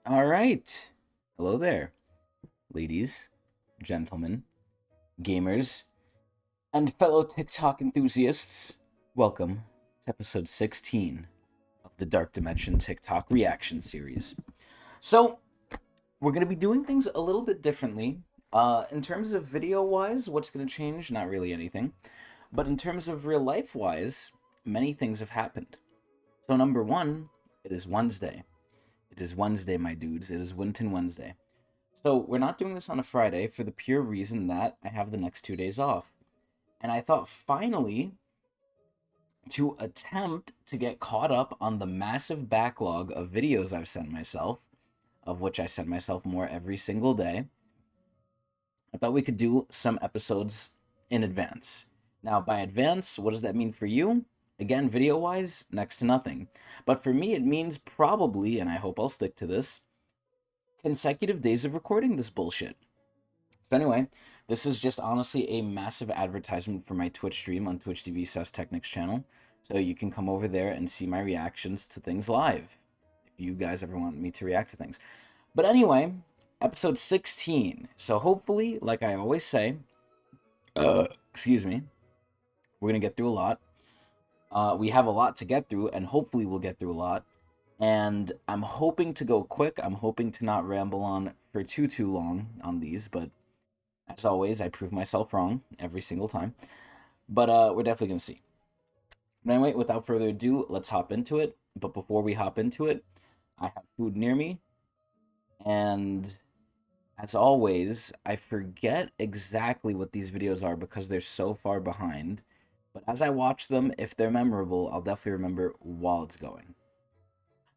All right. Hello there, ladies, gentlemen, gamers, and fellow TikTok enthusiasts. Welcome to episode 16 of the Dark Dimension TikTok reaction series. So, we're going to be doing things a little bit differently. In terms of video wise, what's going to change? Not really anything. But in terms of real life wise, many things have happened. So, number one, it is Wednesday. It is Wednesday, my dudes. It is Winton Wednesday. So we're not doing this on a Friday for the pure reason that I have the next 2 days off. And I thought finally to attempt to get caught up on the massive backlog of videos I've sent myself, of which I send myself more every single day. I thought we could do some episodes in advance. Now, by advance, what does that mean for you? Again, video-wise, next to nothing. But for me, it means probably, and I hope I'll stick to this, consecutive days of recording this bullshit. So anyway, this is just honestly a massive advertisement for my Twitch stream on Twitch TV sus Tecnics channel. So you can come over there and see my reactions to things live, if you guys ever want me to react to things. But anyway, episode 16. So hopefully, like I always say, excuse me, we're going to get through a lot. We have a lot to get through, and hopefully we'll get through a lot. And I'm hoping to go quick. I'm hoping to not ramble on for too long on these, but as always, I prove myself wrong every single time. But we're definitely going to see. But anyway, without further ado, let's hop into it. But before we hop into it, I have food near me. And as always, I forget exactly what these videos are because they're so far behind. But as I watch them, if they're memorable, I'll definitely remember while it's going.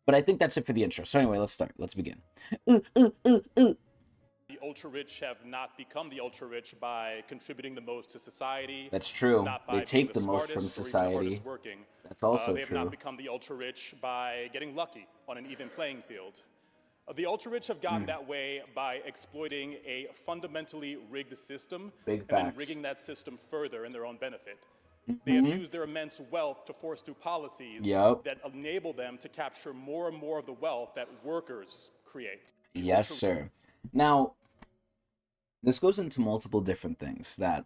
But I think that's it for the intro. So anyway, let's start. Let's begin. The ultra-rich have not become the ultra-rich by contributing the most to society. That's true. Not by They being take the the most from smartest or even the society. hardest working. That's also They have true. not become the ultra-rich by getting lucky on an even playing field. The ultra-rich have gotten that way by exploiting a fundamentally rigged system Big and then facts. rigging that system further in their own benefit. They have used their immense wealth to force through policies that enable them to capture more and more of the wealth that workers create. Yes, sir. Now, this goes into multiple different things that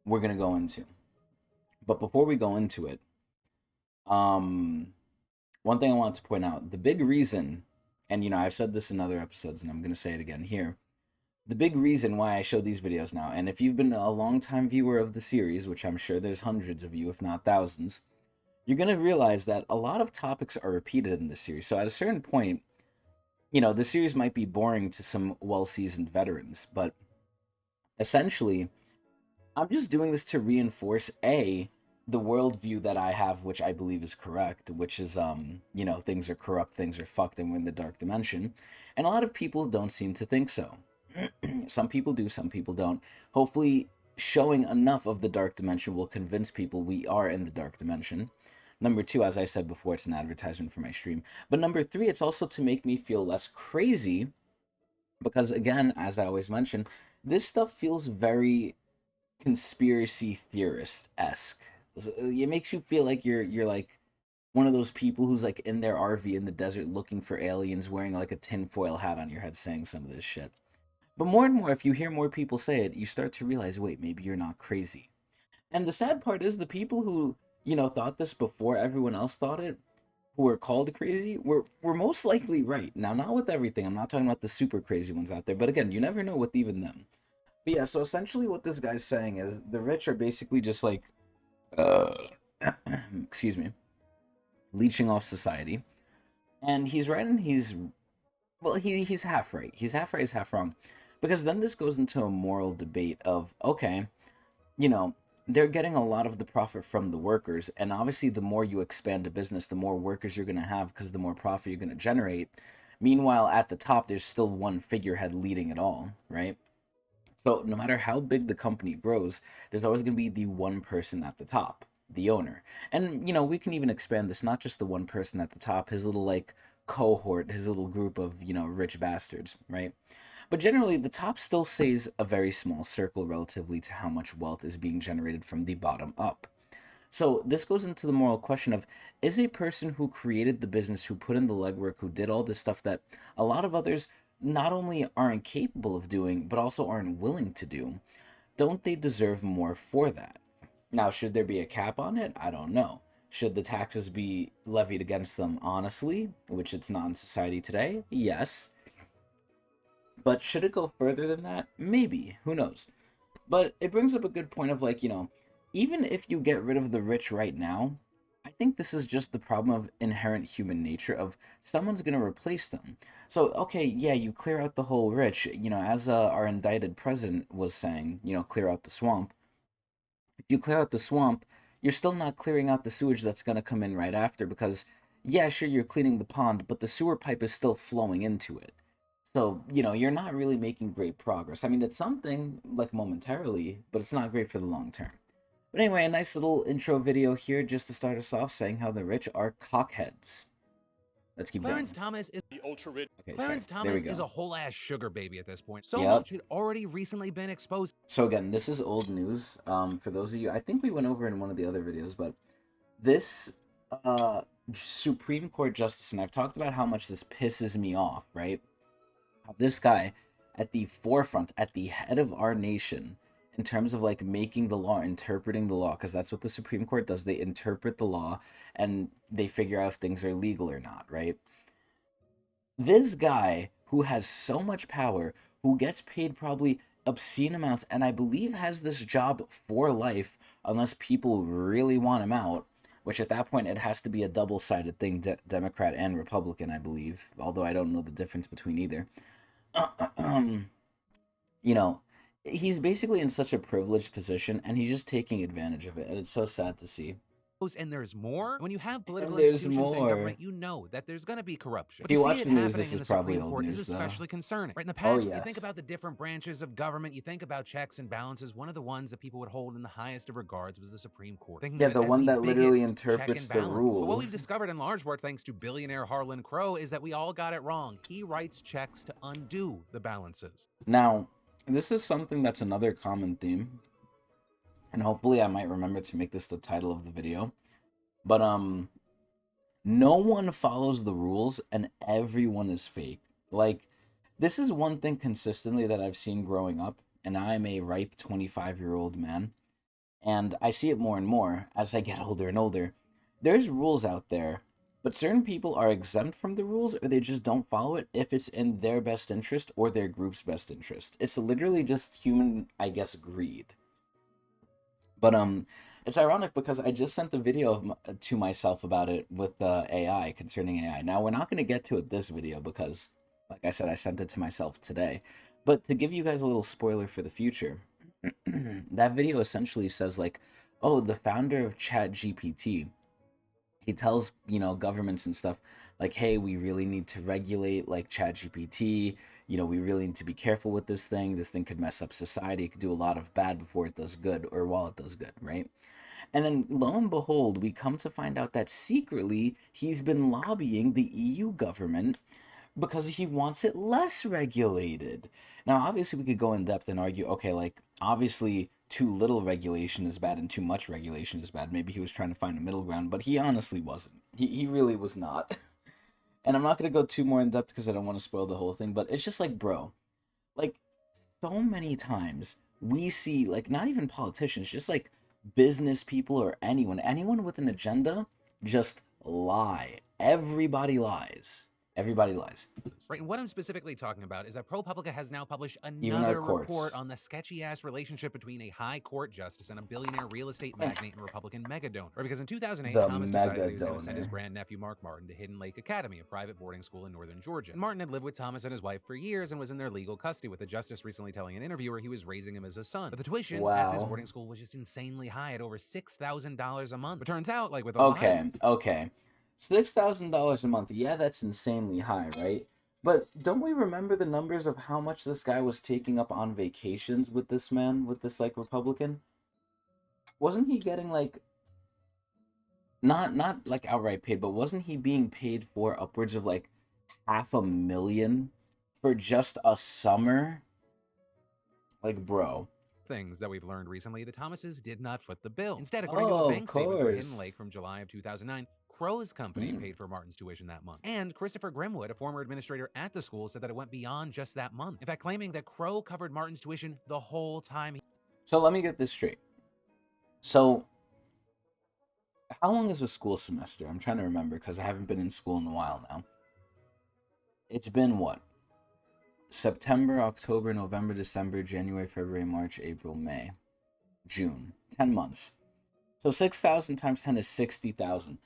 we're going to go into. But before we go into it, one thing I wanted to point out, the big reason, and I've said this in other episodes and I'm going to say it again here, the big reason why I show these videos now, and if you've been a long-time viewer of the series, which I'm sure there's hundreds of you, if not thousands, you're going to realize that a lot of topics are repeated in this series. So at a certain point, the series might be boring to some well-seasoned veterans, but essentially, I'm just doing this to reinforce, the worldview that I have, which I believe is correct, which is, things are corrupt, things are fucked, and we're in the dark dimension. And a lot of people don't seem to think so. Some people do, some people don't. Hopefully, showing enough of the dark dimension will convince people we are in the dark dimension. Number two, as I said before, it's an advertisement for my stream. But number three, it's also to make me feel less crazy. Because again, as I always mention, this stuff feels very conspiracy theorist-esque. It makes you feel like you're like one of those people who's like in their RV in the desert looking for aliens wearing like a tinfoil hat on your head saying some of this shit. But more and more, if you hear more people say it, you start to realize, wait, maybe you're not crazy. And the sad part is the people who, thought this before everyone else thought it, who were called crazy, were most likely right. Now, not with everything. I'm not talking about the super crazy ones out there. But again, you never know with even them. But yeah, so essentially what this guy's saying is the rich are basically just like, excuse me, leeching off society. And he's right and he's half right. He's half right, he's half wrong. Because then this goes into a moral debate of, okay, they're getting a lot of the profit from the workers. And obviously, the more you expand a business, the more workers you're going to have because the more profit you're going to generate. Meanwhile, at the top, there's still one figurehead leading it all, right? So no matter how big the company grows, there's always going to be the one person at the top, the owner. And, we can even expand this, not just the one person at the top, his little, like, cohort, his little group of, rich bastards, right? But generally, the top still stays a very small circle relatively to how much wealth is being generated from the bottom up. So this goes into the moral question of, is a person who created the business, who put in the legwork, who did all this stuff that a lot of others not only aren't capable of doing, but also aren't willing to do, don't they deserve more for that? Now, should there be a cap on it? I don't know. Should the taxes be levied against them honestly, which it's not in society today? Yes. But should it go further than that? Maybe. Who knows? But it brings up a good point of like, even if you get rid of the rich right now, I think this is just the problem of inherent human nature of someone's going to replace them. So, okay, yeah, you clear out the whole rich, as our indicted president was saying, clear out the swamp. If you clear out the swamp, you're still not clearing out the sewage that's going to come in right after because, yeah, sure, you're cleaning the pond, but the sewer pipe is still flowing into it. So, you're not really making great progress. I mean, it's something, like, momentarily, but it's not great for the long term. But anyway, a nice little intro video here just to start us off saying how the rich are cockheads. Let's keep Clarence going. Thomas is The ultra rich. Okay, Clarence sorry. There we Thomas is go. a whole ass sugar baby at this point. So Yep. much had already recently been exposed. So again, this is old news. For those of you, I think we went over in one of the other videos, but this Supreme Court justice, and I've talked about how much this pisses me off, right? This guy at the forefront, at the head of our nation, in terms of like making the law, interpreting the law, because that's what the Supreme Court does. They interpret the law and they figure out if things are legal or not, right? This guy who has so much power, who gets paid probably obscene amounts, and I believe has this job for life unless people really want him out, which at that point it has to be a double-sided thing, Democrat and Republican, I believe, although I don't know the difference between either. You know, he's basically in such a privileged position, and he's just taking advantage of it, and it's so sad to see. And there's more. When you have political there's institutions and more. government, you know that there's going to be corruption. But If you to see watch it the news, happening this in is the probably Supreme old Court is news, though. especially concerning. Right in the Oh, past, you yes. think about the different branches of government, you think about checks and balances. One of the ones that people would hold in the highest of regards was the Supreme Court. Yeah, of the it as one the that literally biggest interprets check and the balance. But what we've rules. discovered in large part thanks to billionaire Harlan Crow is that we all got it wrong. He writes checks to undo the balances. Now, this is something that's another common theme, and hopefully I might remember to make this the title of the video. But no one follows the rules and everyone is fake. Like, this is one thing consistently that I've seen growing up, and I'm a ripe 25-year-old man, and I see it more and more as I get older and older. There's rules out there, but certain people are exempt from the rules or they just don't follow it if it's in their best interest or their group's best interest. It's literally just human, I guess, greed. But it's ironic because I just sent a video to myself about it with AI, concerning AI. Now, we're not going to get to it this video because, like I said, I sent it to myself today. But to give you guys a little spoiler for the future, that video essentially says like, oh, the founder of ChatGPT, he tells, governments and stuff like, hey, we really need to regulate like ChatGPT. We really need to be careful with this thing. This thing could mess up society. It could do a lot of bad before it does good, or while it does good, right? And then lo and behold, we come to find out that secretly he's been lobbying the EU government because he wants it less regulated. Now, obviously, we could go in depth and argue, okay, like, obviously, too little regulation is bad and too much regulation is bad. Maybe he was trying to find a middle ground, but he honestly wasn't. He really was not. And I'm not going to go too more in depth because I don't want to spoil the whole thing, but it's just like, bro, like, so many times we see, like, not even politicians, just like business people or anyone with an agenda just lie. Everybody lies. Everybody lies. Right, and what I'm specifically talking about is that ProPublica has now published Even our another courts. report on the sketchy-ass relationship between a high court justice and a billionaire real estate magnate and Republican megadonor. Right, because in 2008, The Thomas decided that he was going to send his megadonor. grandnephew Mark Martin to Hidden Lake Academy, a private boarding school in northern Georgia. And Martin had lived with Thomas and his wife for years and was in their legal custody, with the justice recently telling an interviewer he was raising him as a son. But the tuition at this boarding school was just insanely high at over $6,000 a month. But turns out, like with a lot of... Okay. $6,000 a month. Yeah, that's insanely high, right? But don't we remember the numbers of how much this guy was taking up on vacations with this man, with this like Republican? Wasn't he getting like not like outright paid, but wasn't he being paid for upwards of like $500,000 for just a summer? Like, bro. things that we've learned recently, the Thomases did not foot the bill. Instead, according to a bank statement for Hidden Lake from July of 2009, Crow's company paid for Martin's tuition that month. And Christopher Grimwood, a former administrator at the school, said that it went beyond just that month. In fact, claiming that Crow covered Martin's tuition the whole time. So let me get this straight. So how long is a school semester? I'm trying to remember because I haven't been in school in a while now. It's been what? September, October, November, December, January, February, March, April, May, June. 10 months. So 6,000 times 10 is 60,000.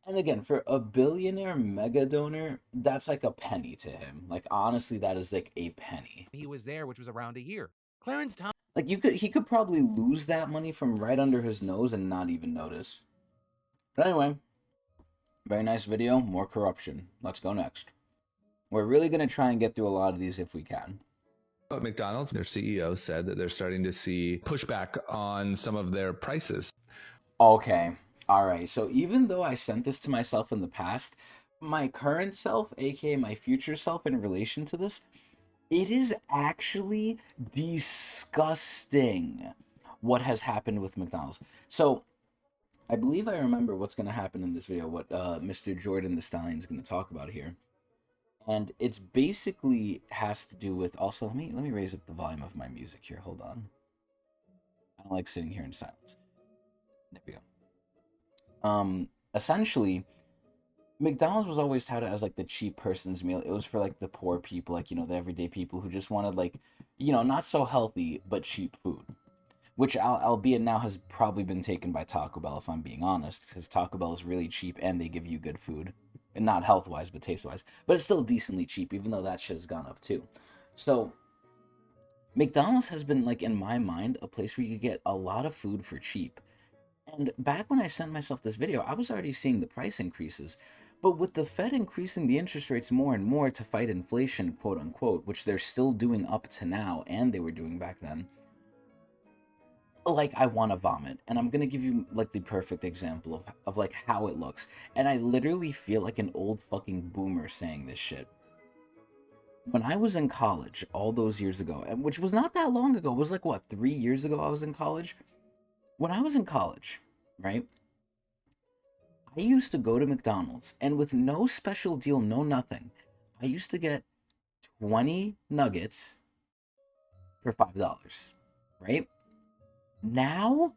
And again, for a billionaire mega donor, that's like a penny to him. Like, honestly, that is like a penny. He was there, which was around a year. Clarence Thomas. Like, he could probably lose that money from right under his nose and not even notice. But anyway, very nice video, more corruption. Let's go next. We're really going to try and get through a lot of these if we can. But McDonald's, their CEO said that they're starting to see pushback on some of their prices. Okay. All right. So even though I sent this to myself in the past, my current self, aka my future self in relation to this, it is actually disgusting what has happened with McDonald's. So I believe I remember what's going to happen in this video, what Mr. Jordan the Stallion is going to talk about here. And it's basically has to do with, also, let me raise up the volume of my music here. Hold on. I don't like sitting here in silence. There we go. Essentially, McDonald's was always touted as like the cheap person's meal. It was for like the poor people, like, you know, the everyday people who just wanted like, you know, not so healthy, but cheap food. Which, albeit now has probably been taken by Taco Bell, if I'm being honest, because Taco Bell is really cheap and they give you good food. And not health-wise, but taste-wise. But it's still decently cheap, even though that shit has gone up too. So, McDonald's has been, like, in my mind, a place where you could get a lot of food for cheap. And back when I sent myself this video, I was already seeing the price increases. But with the Fed increasing the interest rates more and more to fight inflation, quote-unquote, which they're still doing up to now, and they were doing back then, like, I want to vomit. And I'm going to give you, like, the perfect example of, like, how it looks. And I literally feel like an old fucking boomer saying this shit. When I was in college all those years ago, and which was not that long ago, it was like, what, 3 years ago I was in college? When I was in college, right, I used to go to McDonald's, and with no special deal, no nothing, I used to get 20 nuggets for $5, right? Now,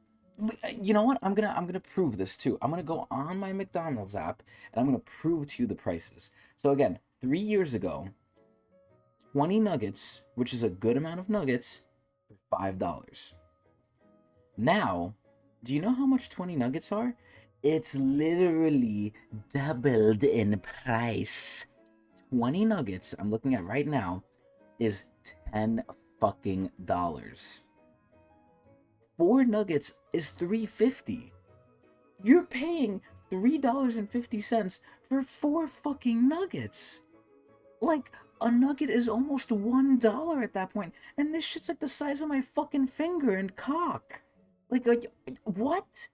you know what? I'm gonna prove this too. I'm gonna go on my McDonald's app and I'm gonna prove to you the prices. So again, 3 years ago, 20 nuggets, which is a good amount of nuggets, for $5. Now, do you know how much 20 nuggets are? It's literally doubled in price. 20 nuggets, I'm looking at right now, is $10 fucking dollars. 4 nuggets is $3.50. You're paying $3.50 for 4 fucking nuggets. Like, a nugget is almost $1 at that point, and this shit's like the size of my fucking finger and cock. Like, what?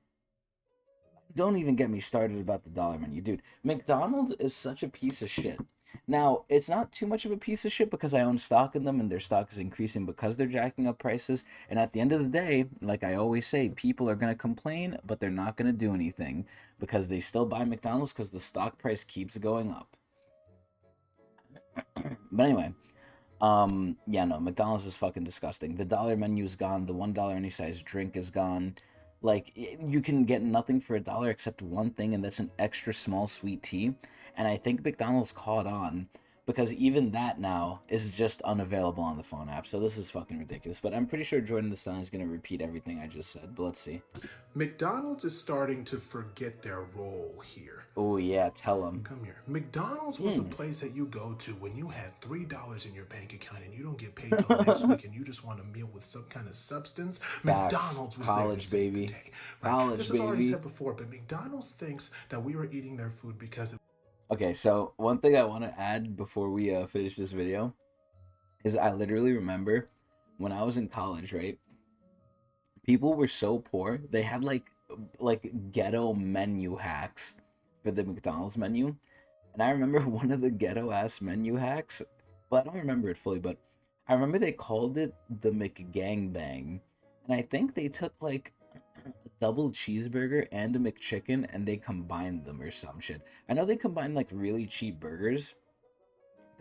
Don't even get me started about the dollar menu, dude. McDonald's is such a piece of shit. Now, it's not too much of a piece of shit because I own stock in them and their stock is increasing because they're jacking up prices. And at the end of the day, like I always say, people are going to complain, but they're not going to do anything because they still buy McDonald's because the stock price keeps going up. But anyway, yeah, no, McDonald's is fucking disgusting. The dollar menu is gone. The $1 any size drink is gone. Like, you can get nothing for $1 except one thing, and that's an extra small sweet tea. And I think McDonald's caught on because even that now is just unavailable on the phone app. So this is fucking ridiculous. But I'm pretty sure Jordan the Stallion is going to repeat everything I just said. But let's see. McDonald's is starting to forget their role here. Oh, yeah. Tell them. Come here. McDonald's was a place that you go to when you had $3 in your bank account and you don't get paid till next week and you just want a meal with some kind of substance. Facts. McDonald's was college, there to baby. save the day. Right? College, this was already said before, but McDonald's thinks that we were eating their food because of... Okay, so one thing I want to add before we finish this video is I literally remember when I was in college, right? People were so poor, they had like ghetto menu hacks for the McDonald's menu. And I remember one of the ghetto ass menu hacks, well, I don't remember it fully, but I remember they called it the McGangbang. And I think they took like a double cheeseburger and a McChicken and they combined them or some shit. I know they combined like really cheap burgers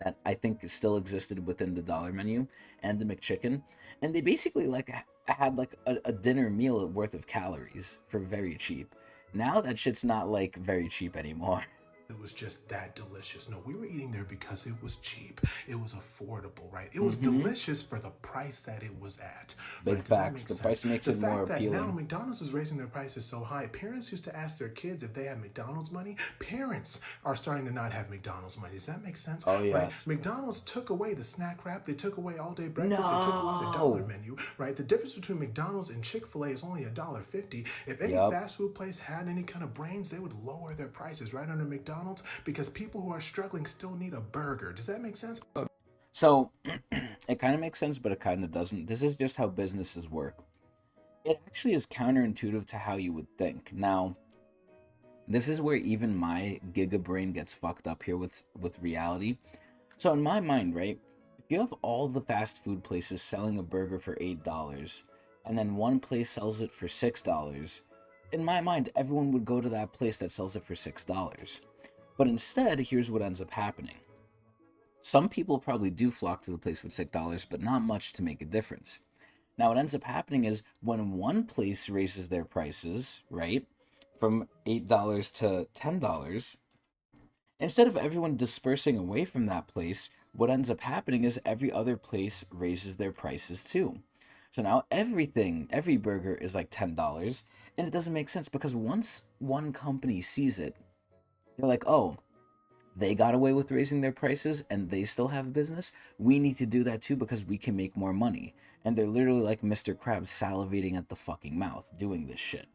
that I think still existed within the dollar menu and the McChicken, and they basically like had like a dinner meal worth of calories for very cheap. Now that shit's not like very cheap anymore. It was just that delicious. No, we were eating there because it was cheap. It was affordable, right? It was delicious for the price that it was at. Big right? Does facts. The price makes it more appealing. Now McDonald's is raising their prices so high. Parents used to ask their kids if they had McDonald's money. Parents are starting to not have McDonald's money. Does that make sense? Oh, yes. Right? McDonald's took away the snack wrap. They took away all-day breakfast. They took away the dollar menu, right? The difference between McDonald's and Chick-fil-A is only $1.50. If any fast food place had any kind of brains, they would lower their prices right under McDonald's, because people who are struggling still need a burger. Does that make sense? So, it kind of makes sense, but it kind of doesn't. This is just how businesses work. It actually is counterintuitive to how you would think. Now, this is where even my giga brain gets fucked up here with reality. So in my mind, right, if you have all the fast food places selling a burger for $8, and then one place sells it for $6, in my mind, everyone would go to that place that sells it for $6. But instead, here's what ends up happening. Some people probably do flock to the place with $6, but not much to make a difference. Now, what ends up happening is when one place raises their prices, right, from $8 to $10, instead of everyone dispersing away from that place, what ends up happening is every other place raises their prices too. So now every burger is like $10, and it doesn't make sense because once one company sees it, they're like, oh, they got away with raising their prices and they still have business. We need to do that too because we can make more money. And they're literally like Mr. Krabs salivating at the fucking mouth doing this shit.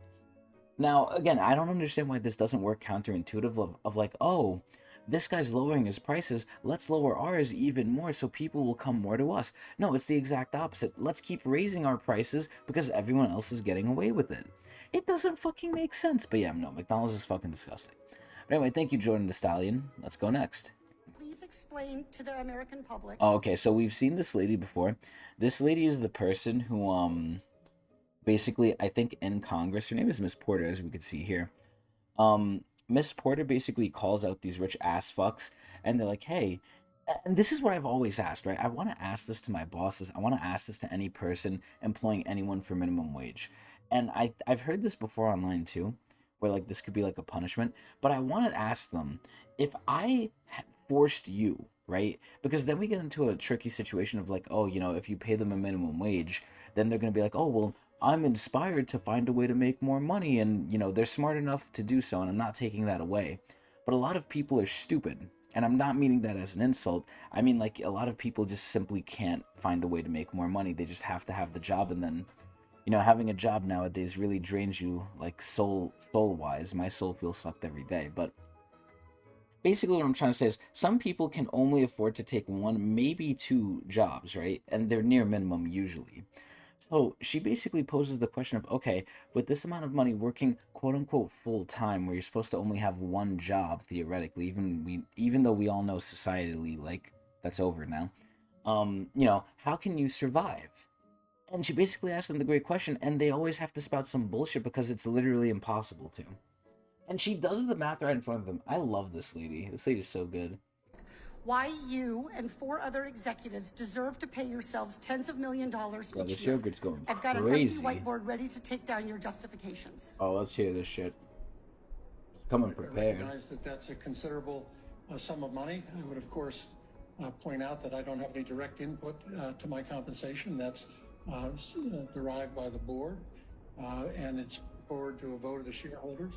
Now, again, I don't understand why this doesn't work counterintuitive of like, oh, this guy's lowering his prices. Let's lower ours even more so people will come more to us. No, it's the exact opposite. Let's keep raising our prices because everyone else is getting away with it. It doesn't fucking make sense. But yeah, no, McDonald's is fucking disgusting. But anyway, thank you, Jordan the Stallion. Let's go next. Please explain to the American public. Oh, okay, so we've seen this lady before. This lady is the person who, basically, I think in Congress, her name is Miss Porter, as we could see here. Miss Porter basically calls out these rich ass fucks, and they're like, hey, and this is what I've always asked, right? I want to ask this to my bosses. I want to ask this to any person employing anyone for minimum wage. And I've heard this before online too, where like this could be like a punishment, but I want to ask them, if I forced you, right? Because then we get into a tricky situation of like, oh, you know, if you pay them a minimum wage, then they're going to be like, oh, well, I'm inspired to find a way to make more money, and, you know, they're smart enough to do so, and I'm not taking that away. But a lot of people are stupid, and I'm not meaning that as an insult. I mean, like, a lot of people just simply can't find a way to make more money. They just have to have the job, and then, you know, having a job nowadays really drains you, like, soul-wise. My soul feels sucked every day, but basically what I'm trying to say is some people can only afford to take one, maybe two jobs, right? And they're near minimum usually. So she basically poses the question of, okay, with this amount of money working quote unquote full time, where you're supposed to only have one job theoretically, even though we all know societally, like, that's over now, you know, how can you survive? And she basically asked them the great question, and they always have to spout some bullshit because it's literally impossible to. And she does the math right in front of them. I love this lady. This lady's so good. Why you and 4 other executives deserve to pay yourselves tens of $millions each Well, this year. yogurt's going I've got crazy. an empty whiteboard ready to take down your justifications. Oh, let's hear this shit. Coming prepared. I recognize that that's a considerable sum of money. I would, of course, point out that I don't have any direct input to my compensation. That's derived by the board, and it's forward to a vote of the shareholders.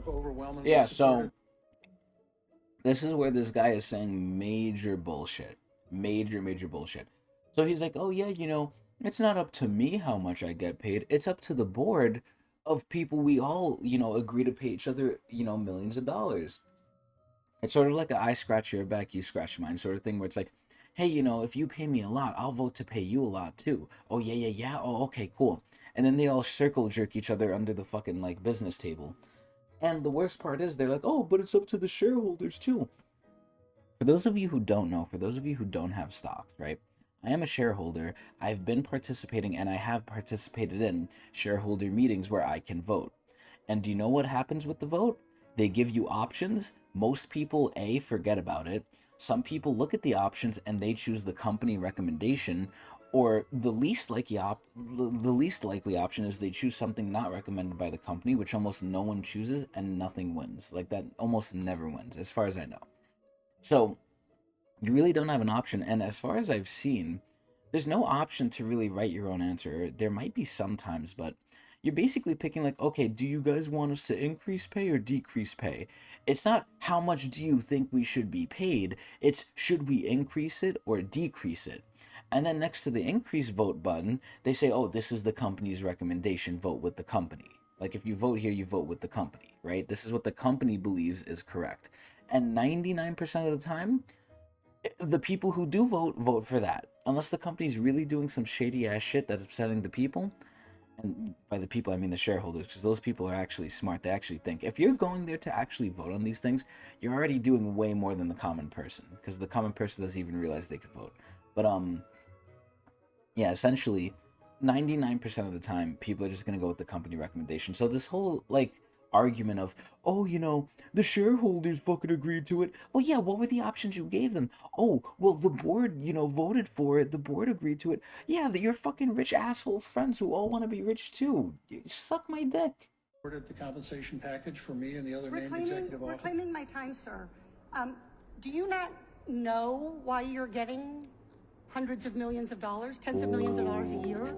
Overwhelmingly so this is where this guy is saying major bullshit. Major bullshit. So he's like, oh yeah, you know, it's not up to me how much I get paid. It's up to the board of people we all, you know, agree to pay each other, you know, millions of dollars. It's sort of like a I scratch your back, you scratch mine sort of thing, where it's like, hey, you know, if you pay me a lot, I'll vote to pay you a lot too. Oh yeah. Oh, okay, cool. And then they all circle jerk each other under the fucking, like, business table. And the worst part is they're like, oh, but it's up to the shareholders too. For those of you who don't know, for those of you who don't have stocks, right? I am a shareholder. I've been participating and I have participated in shareholder meetings where I can vote. And do you know what happens with the vote? They give you options. Most people, A, forget about it. Some people look at the options and they choose the company recommendation, or the least likely option is they choose something not recommended by the company, which almost no one chooses and nothing wins. Like that almost never wins, as far as I know. So you really don't have an option, and as far as I've seen, there's no option to really write your own answer. There might be sometimes, but you're basically picking like, okay, do you guys want us to increase pay or decrease pay? It's not how much do you think we should be paid, it's should we increase it or decrease it? And then next to the increase vote button, they say, oh, this is the company's recommendation, vote with the company. Like if you vote here, you vote with the company, right? This is what the company believes is correct. And 99% of the time, the people who do vote for that, unless the company's really doing some shady ass shit that's upsetting the people. And by the people I mean the shareholders, because those people are actually smart. They actually think. If you're going there to actually vote on these things, you're already doing way more than the common person, because the common person doesn't even realize they could vote. But yeah, essentially 99% of the time people are just going to go with the company recommendation. So this whole like argument of, oh, you know, the shareholders fucking agreed to it. Well, yeah, what were the options you gave them? Oh, well, the board, you know, voted for it. The board agreed to it. Yeah, your fucking rich asshole friends who all want to be rich too. Suck my dick. Ordered the compensation package for me and the other named executive officers. Reclaiming my time, sir. Do you not know why you're getting hundreds of millions of dollars, tens of millions of dollars a year?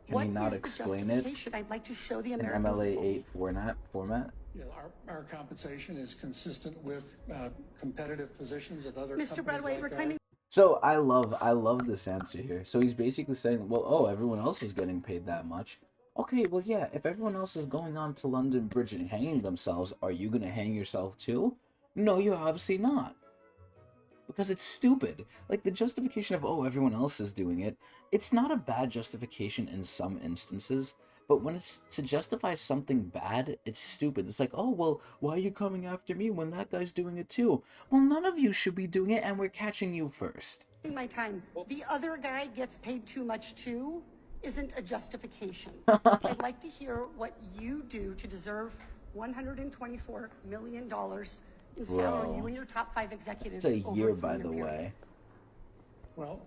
Can he not explain it I'd like to show the in American MLA 8 format? Yeah, our compensation is consistent with competitive positions at other Mr. companies Broadway, like reclaiming. So I love this answer here. So he's basically saying, well, oh, everyone else is getting paid that much. Okay, well, yeah, if everyone else is going on to London Bridge and hanging themselves, are you gonna hang yourself too? No, you're obviously not. Because it's stupid. Like, the justification of, oh, everyone else is doing it, it's not a bad justification in some instances, but when it's to justify something bad, it's stupid. It's like, oh, well, why are you coming after me when that guy's doing it too? Well, none of you should be doing it, and we're catching you first. My time. The other guy gets paid too much too isn't a justification. I'd like to hear what you do to deserve $124 million in salary, you and your top 5 executives. It's a year, by the way. Well,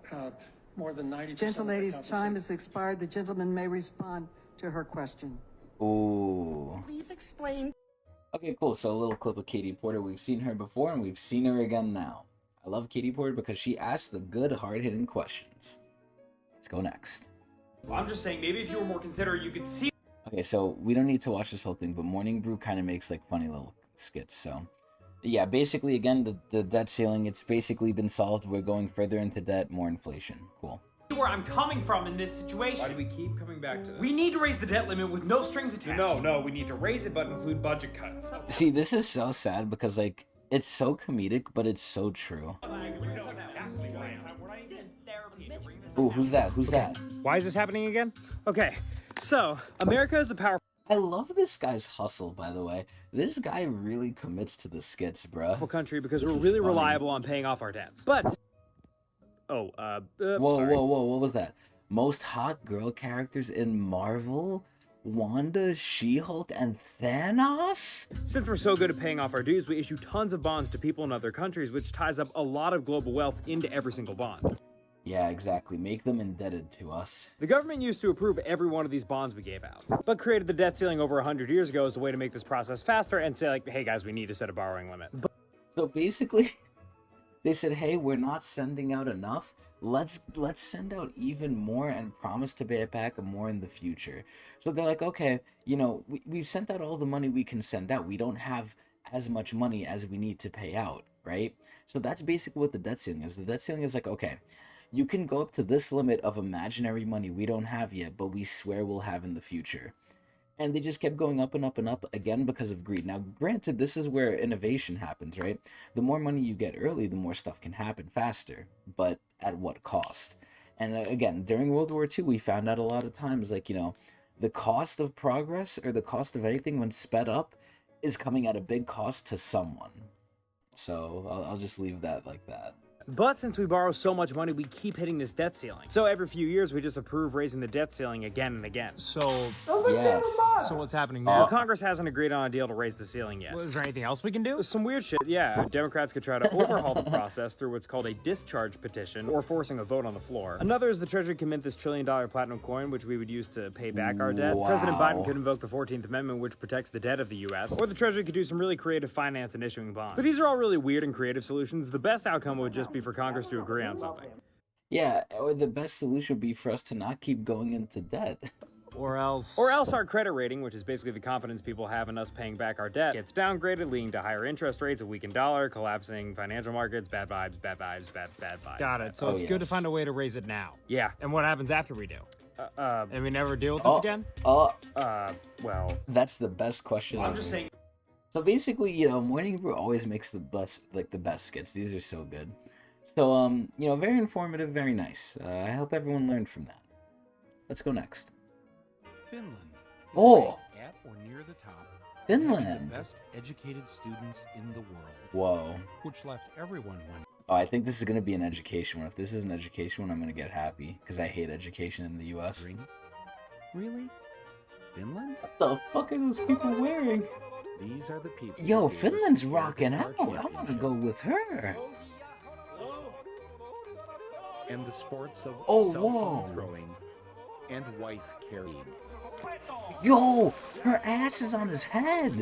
more than 90%. Gentlelady's time has expired. The gentleman may respond to her question. Ooh. Please explain. Okay, cool. So a little clip of Katie Porter. We've seen her before, and we've seen her again now. I love Katie Porter because she asks the good, hard-hitting questions. Let's go next. Well, I'm just saying, maybe if you were more considerate, you could see. Okay, so we don't need to watch this whole thing, but Morning Brew kind of makes like funny little skits, so... Yeah, basically, again, the debt ceiling, it's basically been solved. We're going further into debt, more inflation. Cool. Where I'm coming from in this situation. Why do we keep coming back to this? We need to raise the debt limit with no strings attached. No, we need to raise it, but include budget cuts. See, this is so sad because, like, it's so comedic, but it's so true. Ooh, who's that? Who's that? Why is this happening again? Okay, so, America is a powerful I love this guy's hustle, by the way. This guy really commits to the skits, bruh. country because we're really reliable on paying off our debts. But... Whoa, sorry. whoa, what was that? Most hot girl characters in Marvel? Wanda, She-Hulk, and Thanos? Since we're so good at paying off our dues, we issue tons of bonds to people in other countries, which ties up a lot of global wealth into every single bond. Yeah, exactly. Make them indebted to us. The government used to approve every one of these bonds we gave out, but created the debt ceiling over 100 years ago as a way to make this process faster and say, like, hey guys, we need to set a borrowing limit. So basically, they said, hey, we're not sending out enough. Let's send out even more and promise to pay it back more in the future. So they're like, okay, you know, we've sent out all the money we can send out. We don't have as much money as we need to pay out, right? So that's basically what the debt ceiling is. The debt ceiling is like, okay, you can go up to this limit of imaginary money we don't have yet, but we swear we'll have in the future. And they just kept going up and up and up, again, because of greed. Now, granted, this is where innovation happens, right? The more money you get early, the more stuff can happen faster. But at what cost? And again, during World War II, we found out a lot of times, like, you know, the cost of progress or the cost of anything when sped up is coming at a big cost to someone. So I'll just leave that like that. But since we borrow so much money, we keep hitting this debt ceiling. So every few years, we just approve raising the debt ceiling again and again. So Yes. so what's happening now? Well, Congress hasn't agreed on a deal to raise the ceiling yet. Well, is there anything else we can do? Some weird shit, yeah. Democrats could try to overhaul the process through what's called a discharge petition or forcing a vote on the floor. Another is the Treasury can mint this $1 trillion platinum coin, which we would use to pay back our debt. Wow. President Biden could invoke the 14th Amendment, which protects the debt of the U.S. Or the Treasury could do some really creative finance and issuing bonds. But these are all really weird and creative solutions. The best outcome would just be for Congress to agree on something. Yeah, or the best solution would be for us to not keep going into debt. Or else our credit rating, which is basically the confidence people have in us paying back our debt, gets downgraded, leading to higher interest rates, a weakened dollar, collapsing financial markets, bad vibes, bad vibes, bad vibes. Got it. So it's good to find a way to raise it now. Yeah. And what happens after we do? And we never deal with this again? Well, that's the best question. I'm just saying. So basically, you know, Morning Brew always makes the best skits. These are so good. So, you know, very informative, very nice. I hope everyone learned from that. Let's go next. Finland. Oh! At or near the top. Finland. The best educated students in the world. Whoa. Which left everyone wondering. Oh, I think this is going to be an education one. If this is an education one, I'm going to get happy. Because I hate education in the U.S. Really? Finland? What the fuck are those people wearing? These are the people. Yo, Finland's rocking out. I want to go with her. And the sports of whoa. cell throwing and wife carrying. Yo, her ass is on his head.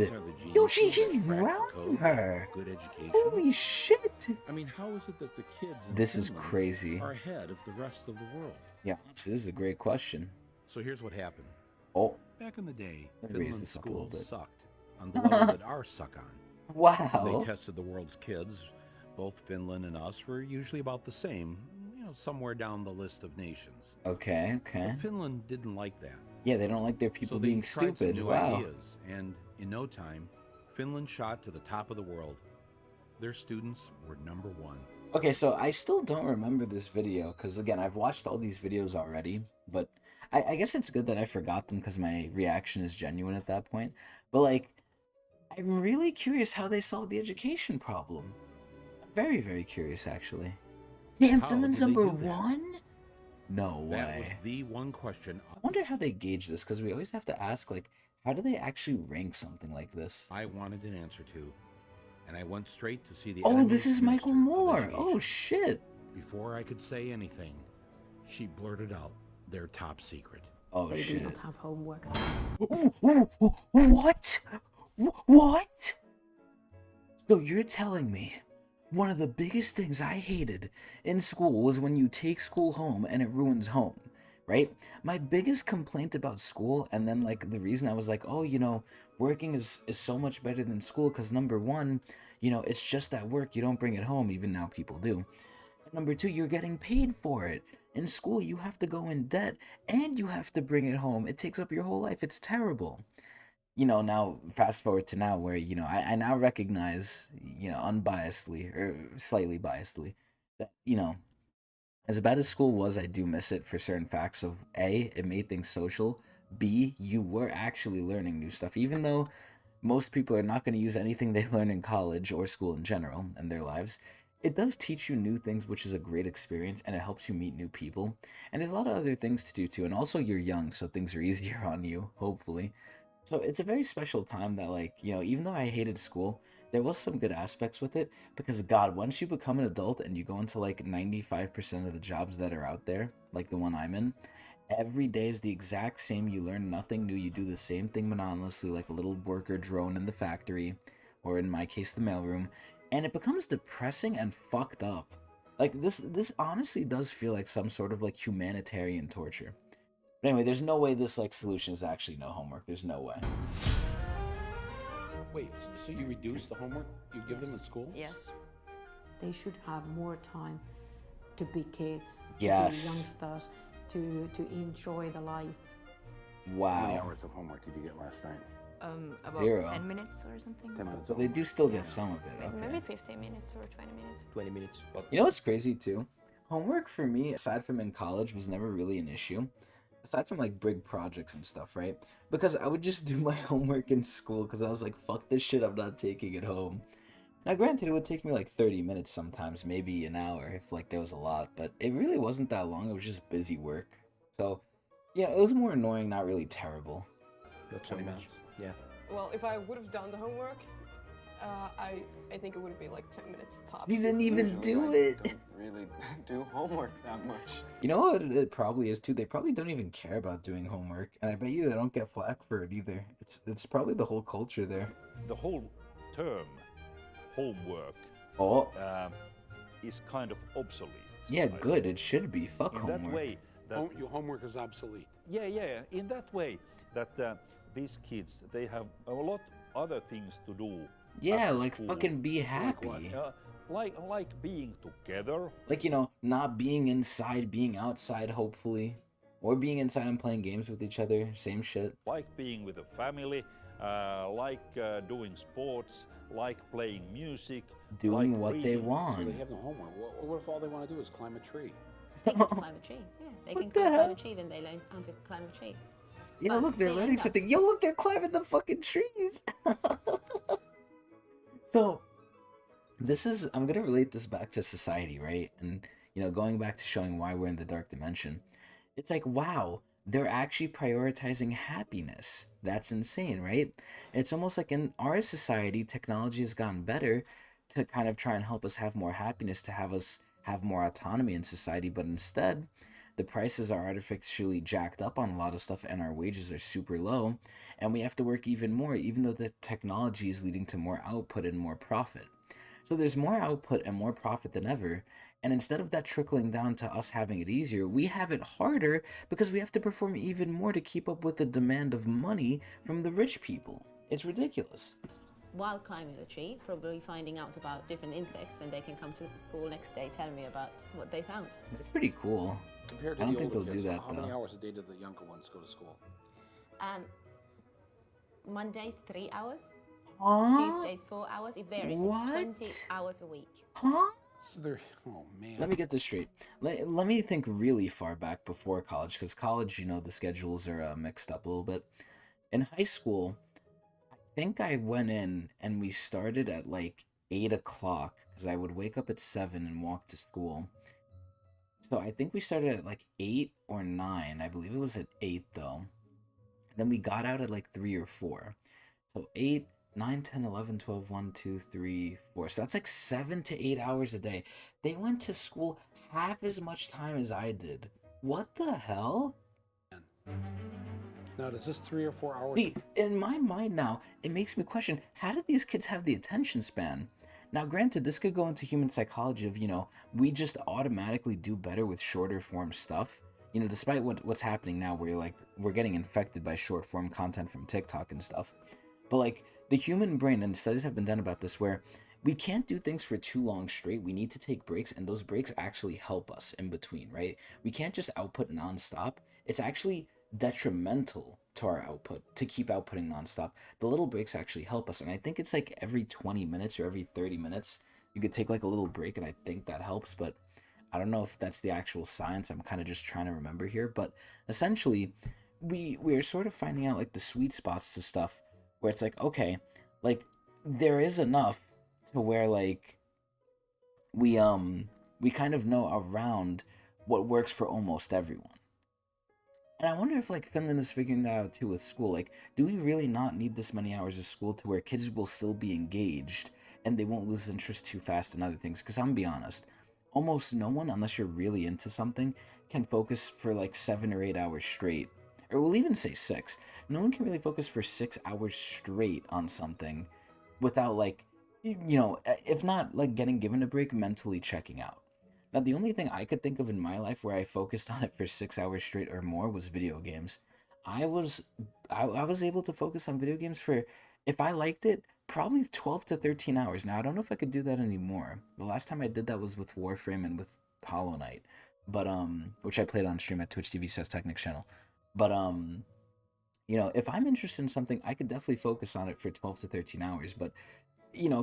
Yo, he's rounding her. Good education. Holy shit. I mean, how is it that the kids in this is Finland crazy. are ahead of the rest of the world? Yeah, this is a great question. So here's what happened. Oh. Back in the day, Let me raise Finland's this up a little schools bit. sucked on the level that ours suck on. Wow. They tested the world's kids. Both Finland and us were usually about the same, you know, somewhere down the list of nations. Okay. But Finland didn't like that. Yeah, they don't like their people So they being tried stupid. some new Wow. ideas, and in no time, Finland shot to the top of the world. Their students were number one. Okay, so I still don't remember this video, because again, I've watched all these videos already, but I guess it's good that I forgot them because my reaction is genuine at that point. But like, I'm really curious how they solved the education problem. Very, very curious, actually. Damn, How Finland's did they number do that? one? No That was way. the one question I wonder how they gauge this, because we always have to ask, like, how do they actually rank something like this? I wanted an answer to, and I went straight to see the. Oh, this is animation Michael minister of Moore. education. Oh, shit. Before I could say anything, she blurted out their top secret. Oh, they shit. do not have homework. What? What? So you're telling me one of the biggest things I hated in school was when you take school home and it ruins home, right? My biggest complaint about school, and then like the reason I was like, oh, you know, working is so much better than school because number one, you know, it's just at work, you don't bring it home, even now people do. And number two, you're getting paid for it. In school, you have to go in debt and you have to bring it home. It takes up your whole life. It's terrible. You know, now fast forward to now where, you know, I now recognize, you know, unbiasedly or slightly biasedly that, you know, as bad as school was, I do miss it for certain facts of A, it made things social. B, you were actually learning new stuff, even though most people are not going to use anything they learn in college or school in general in their lives. It does teach you new things, which is a great experience, and it helps you meet new people. And there's a lot of other things to do too, and also you're young, so things are easier on you, hopefully. So it's a very special time that, like, you know, even though I hated school, there was some good aspects with it, because God, once you become an adult and you go into like 95% of the jobs that are out there, like the one I'm in, every day is the exact same. You learn nothing new. You do the same thing monotonously, like a little worker drone in the factory, or in my case, the mailroom, and it becomes depressing and fucked up. Like this honestly does feel like some sort of like humanitarian torture. But anyway, there's no way this like solution is actually no homework. There's no way. Wait, so you reduce the homework you give them in school? Yes. They should have more time to be kids, Yes. to be youngsters, to enjoy the life. Wow. How many hours of homework did you get last night? About 0. 10 minutes or something. 10 minutes. So they do still get some of it. Okay. Maybe 15 minutes or 20 minutes. 20 minutes. You know what's crazy too? Homework for me, aside from in college, was never really an issue. Aside from like big projects and stuff, right? Because I would just do my homework in school because I was like, fuck this shit, I'm not taking it home. Now, granted, it would take me like 30 minutes sometimes, maybe an hour if like there was a lot, but it really wasn't that long. It was just busy work. So, yeah, it was more annoying, not really terrible. About 20 minutes. Yeah. Well, if I would have done the homework, I think it would be like 10 minutes tops. You didn't even do it. Don't really do homework that much. You know what it probably is too? They probably don't even care about doing homework, and I bet you they don't get flack for it either. It's probably the whole culture there. The whole term homework is kind of obsolete. Yeah, good. It should be. Fuck homework. That way, your homework is obsolete. Yeah. In that way, that these kids, they have a lot other things to do. Yeah, like school. Fucking be happy. Like being together. Like, not being inside, being outside, hopefully. Or being inside and playing games with each other. Same shit. Like being with a family. Like doing sports. Like playing music. Doing like what reading. they want. So they have no homework. What if all they want to do is climb a tree? They can climb a tree. Yeah, they can climb a tree, then they learn how to climb a tree. Look, they're learning something. Yo, look, they're climbing the fucking trees. So, I'm gonna relate this back to society, right? And, going back to showing why we're in the dark dimension. It's like, wow, they're actually prioritizing happiness. That's insane, right? It's almost like in our society, technology has gotten better to kind of try and help us have more happiness, to have us have more autonomy in society, but instead, the prices are artificially jacked up on a lot of stuff and our wages are super low, and we have to work even more, even though the technology is leading to more output and more profit. So there's more output and more profit than ever, and instead of that trickling down to us having it easier, we have it harder because we have to perform even more to keep up with the demand of money from the rich people. It's ridiculous. While climbing the tree, probably finding out about different insects, and they can come to school next day telling me about what they found. It's pretty cool. Compared to I don't the think older they'll kids, do that, how many hours a day do the younger ones go to school? Mondays 3 hours, Huh? Tuesdays 4 hours. It varies. What? It's 20 hours a week. Huh? So they're, oh man. Let me get this straight. Let me think really far back before college, because college, the schedules are mixed up a little bit. In high school, I think I went in and we started at like 8 o'clock, because I would wake up at 7 and walk to school. So I think we started at like 8 or 9. I believe it was at 8 though. And then we got out at like 3 or 4. So 8, 9, 10, 11, 12, 1, 2, 3, 4. So that's like 7 to 8 hours a day. They went to school half as much time as I did. What the hell? Now, does this 3 or 4 hours? See, in my mind now, it makes me question, how do these kids have the attention span? Now, granted, this could go into human psychology of, we just automatically do better with shorter form stuff. Despite what's happening now, where we're getting infected by short form content from TikTok and stuff. But the human brain, and studies have been done about this, where we can't do things for too long straight. We need to take breaks, and those breaks actually help us in between, right? We can't just output nonstop. It's actually detrimental to our output to keep outputting nonstop. The little breaks actually help us, and I think it's like every 20 minutes or every 30 minutes you could take like a little break, and I think that helps, but I don't know if that's the actual science. I'm kind of just trying to remember here, but essentially we're sort of finding out like the sweet spots to stuff where it's like, okay, like there is enough to where like we kind of know around what works for almost everyone. And I wonder if like Finland is figuring that out too with school. Like, do we really not need this many hours of school to where kids will still be engaged and they won't lose interest too fast in other things? Because I'm gonna be honest, almost no one, unless you're really into something, can focus for like 7 or 8 hours straight. Or we'll even say 6. No one can really focus for 6 hours straight on something without like, if not like getting given a break, mentally checking out. Now, the only thing I could think of in my life where I focused on it for 6 hours straight or more was video games. I was able to focus on video games for, if I liked it, probably 12 to 13 hours. Now, I don't know if I could do that anymore. The last time I did that was with Warframe and with Hollow Knight, but which I played on stream at Twitch TV Tecnics channel. But if I'm interested in something, I could definitely focus on it for 12 to 13 hours. But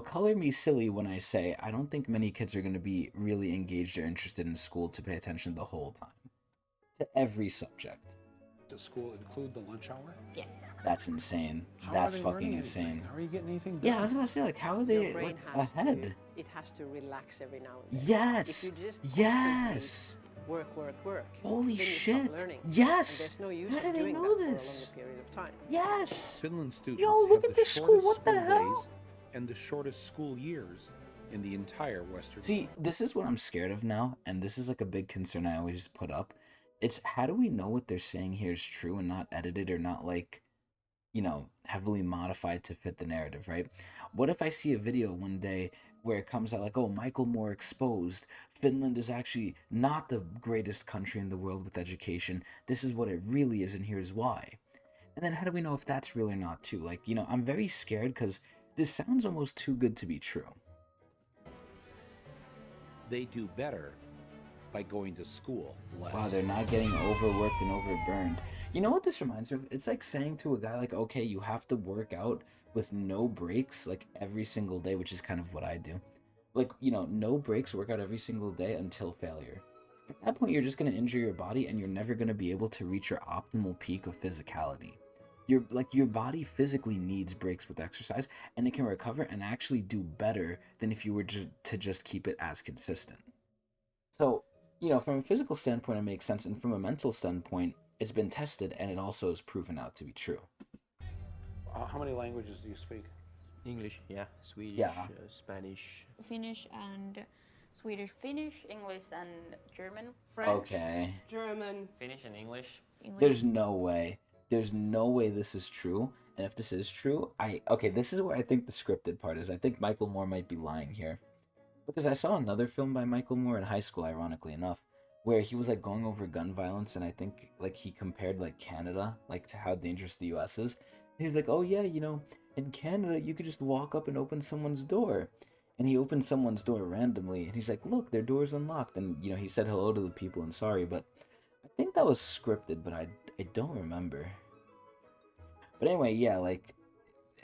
color me silly when I say I don't think many kids are going to be really engaged or interested in school to pay attention the whole time to every subject. Does school include the lunch hour? Yes. That's insane. How That's are they fucking learning insane. anything? How are you getting anything done? Yeah, I was about to say, like, how are they like ahead? It has to relax every now and then. Yes. If you just Yes. work, Holy then you shit. stop learning. Yes. And there's no use How do in they doing know that this? for a longer period of time. Yes. Finland students Yo, look have at the this school. shortest What the school hell? days and the shortest school years in the entire Western. See, this is what I'm scared of now, and this is like a big concern I always put up. It's how do we know what they're saying here is true and not edited or not like, you know, heavily modified to fit the narrative, right? What if I see a video one day where it comes out like, oh, Michael Moore exposed, Finland is actually not the greatest country in the world with education. This is what it really is, and here's why. And then how do we know if that's real or not too? Like, you know, I'm very scared because this sounds almost too good to be true. They do better by going to school less. Wow, they're not getting overworked and overburned. You know what this reminds me of? It's like saying to a guy like, okay, you have to work out with no breaks like every single day, which is kind of what I do. Like, you know, no breaks, work out every single day until failure. At that point, you're just going to injure your body and you're never going to be able to reach your optimal peak of physicality. Your body physically needs breaks with exercise, and it can recover and actually do better than if you were to just keep it as consistent. So, you know, from a physical standpoint, it makes sense, and from a mental standpoint, it's been tested, and it also is proven out to be true. How many languages do you speak? English, yeah. Swedish, Yeah. Spanish. Finnish and Swedish, Finnish, English and German. French, Okay. German. Finnish and English. There's no way. There's no way this is true. And if this is true, okay, this is where I think the scripted part is. I think Michael Moore might be lying here. Because I saw another film by Michael Moore in high school, ironically enough, where he was like going over gun violence, and I think like he compared like Canada, like to how dangerous the US is. And he was like, oh yeah, you know, in Canada you could just walk up and open someone's door. And he opened someone's door randomly, and he's like, look, their door's unlocked. And, you know, he said hello to the people and sorry, but I think that was scripted, but I don't remember. But anyway, yeah, like,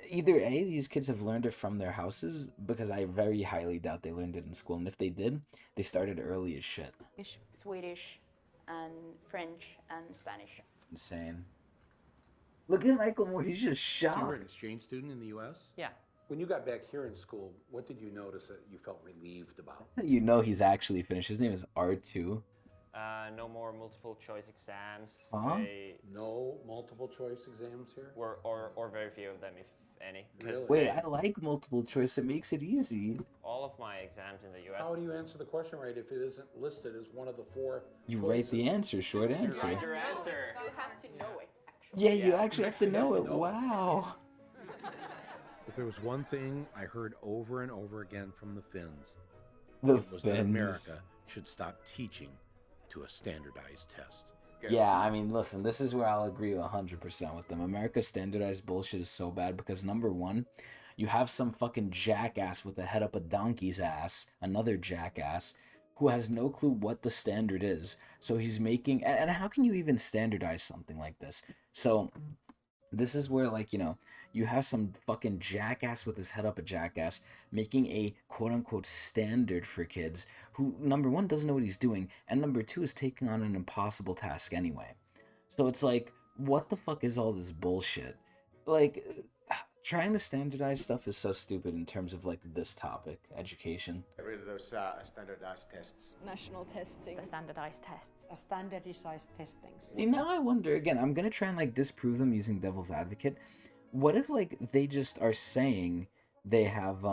either A, these kids have learned it from their houses, because I very highly doubt they learned it in school. And if they did, they started early as shit. Swedish and French and Spanish. Insane. Look at Michael Moore, he's just So you were an shocked. exchange student in the U.S.? Yeah. When you got back here in school, what did you notice that you felt relieved about? You know he's actually finished. His name is R2. No more multiple choice exams. Huh? No multiple choice exams here? Or very few of them, if any. 'Cause Really? Wait, I like multiple choice. It makes it easy. all of my exams in the U.S. How do you answer the question right if it isn't listed as one of the four You choices? write the answer, short answer. Write your answer. You have to know it. Yeah, you actually have to know it. Wow. If there was one thing I heard over and over again from the Finns, The it was that Finns. America should stop teaching to a standardized test. Yeah, I mean, listen, this is where I'll agree 100% with them. America's standardized bullshit is so bad because, number one, you have some fucking jackass with a head up a donkey's ass, another jackass, who has no clue what the standard is. So he's making... And how can you even standardize something like this? So this is where, like, you know, you have some fucking jackass with his head up a jackass making a quote-unquote standard for kids who, number one, doesn't know what he's doing, and number two, is taking on an impossible task anyway. So it's like, what the fuck is all this bullshit? Like, trying to standardize stuff is so stupid in terms of, like, this topic, education. Get rid of those standardized tests. National testing. The standardized tests. Standardized testing. See, now I wonder, again, I'm gonna try and, like, disprove them using devil's advocate. What if, like, they just are saying they have,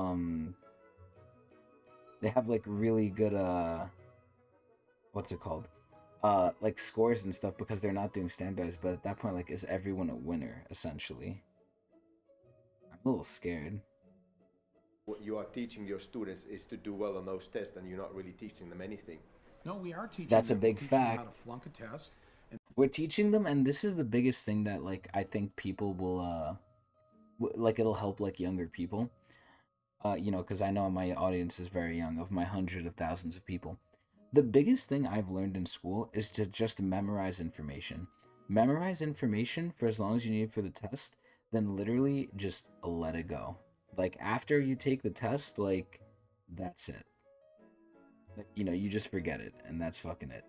like, really good, what's it called? Like, scores and stuff because they're not doing standardized, but at that point, like, is everyone a winner, essentially? I'm a little scared. What you are teaching your students is to do well on those tests, and you're not really teaching them anything. No, we are teaching That's a them. big We're teaching them fact. how to flunk a test. We're teaching them, and this is the biggest thing that, like, I think people will, like, it'll help, like, younger people. You know, because I know my audience is very young, of my hundreds of thousands of people. The biggest thing I've learned in school is to just memorize information. Memorize information for as long as you need for the test, then literally just let it go. Like, after you take the test, like, that's it. Like, you know, you just forget it, and that's fucking it.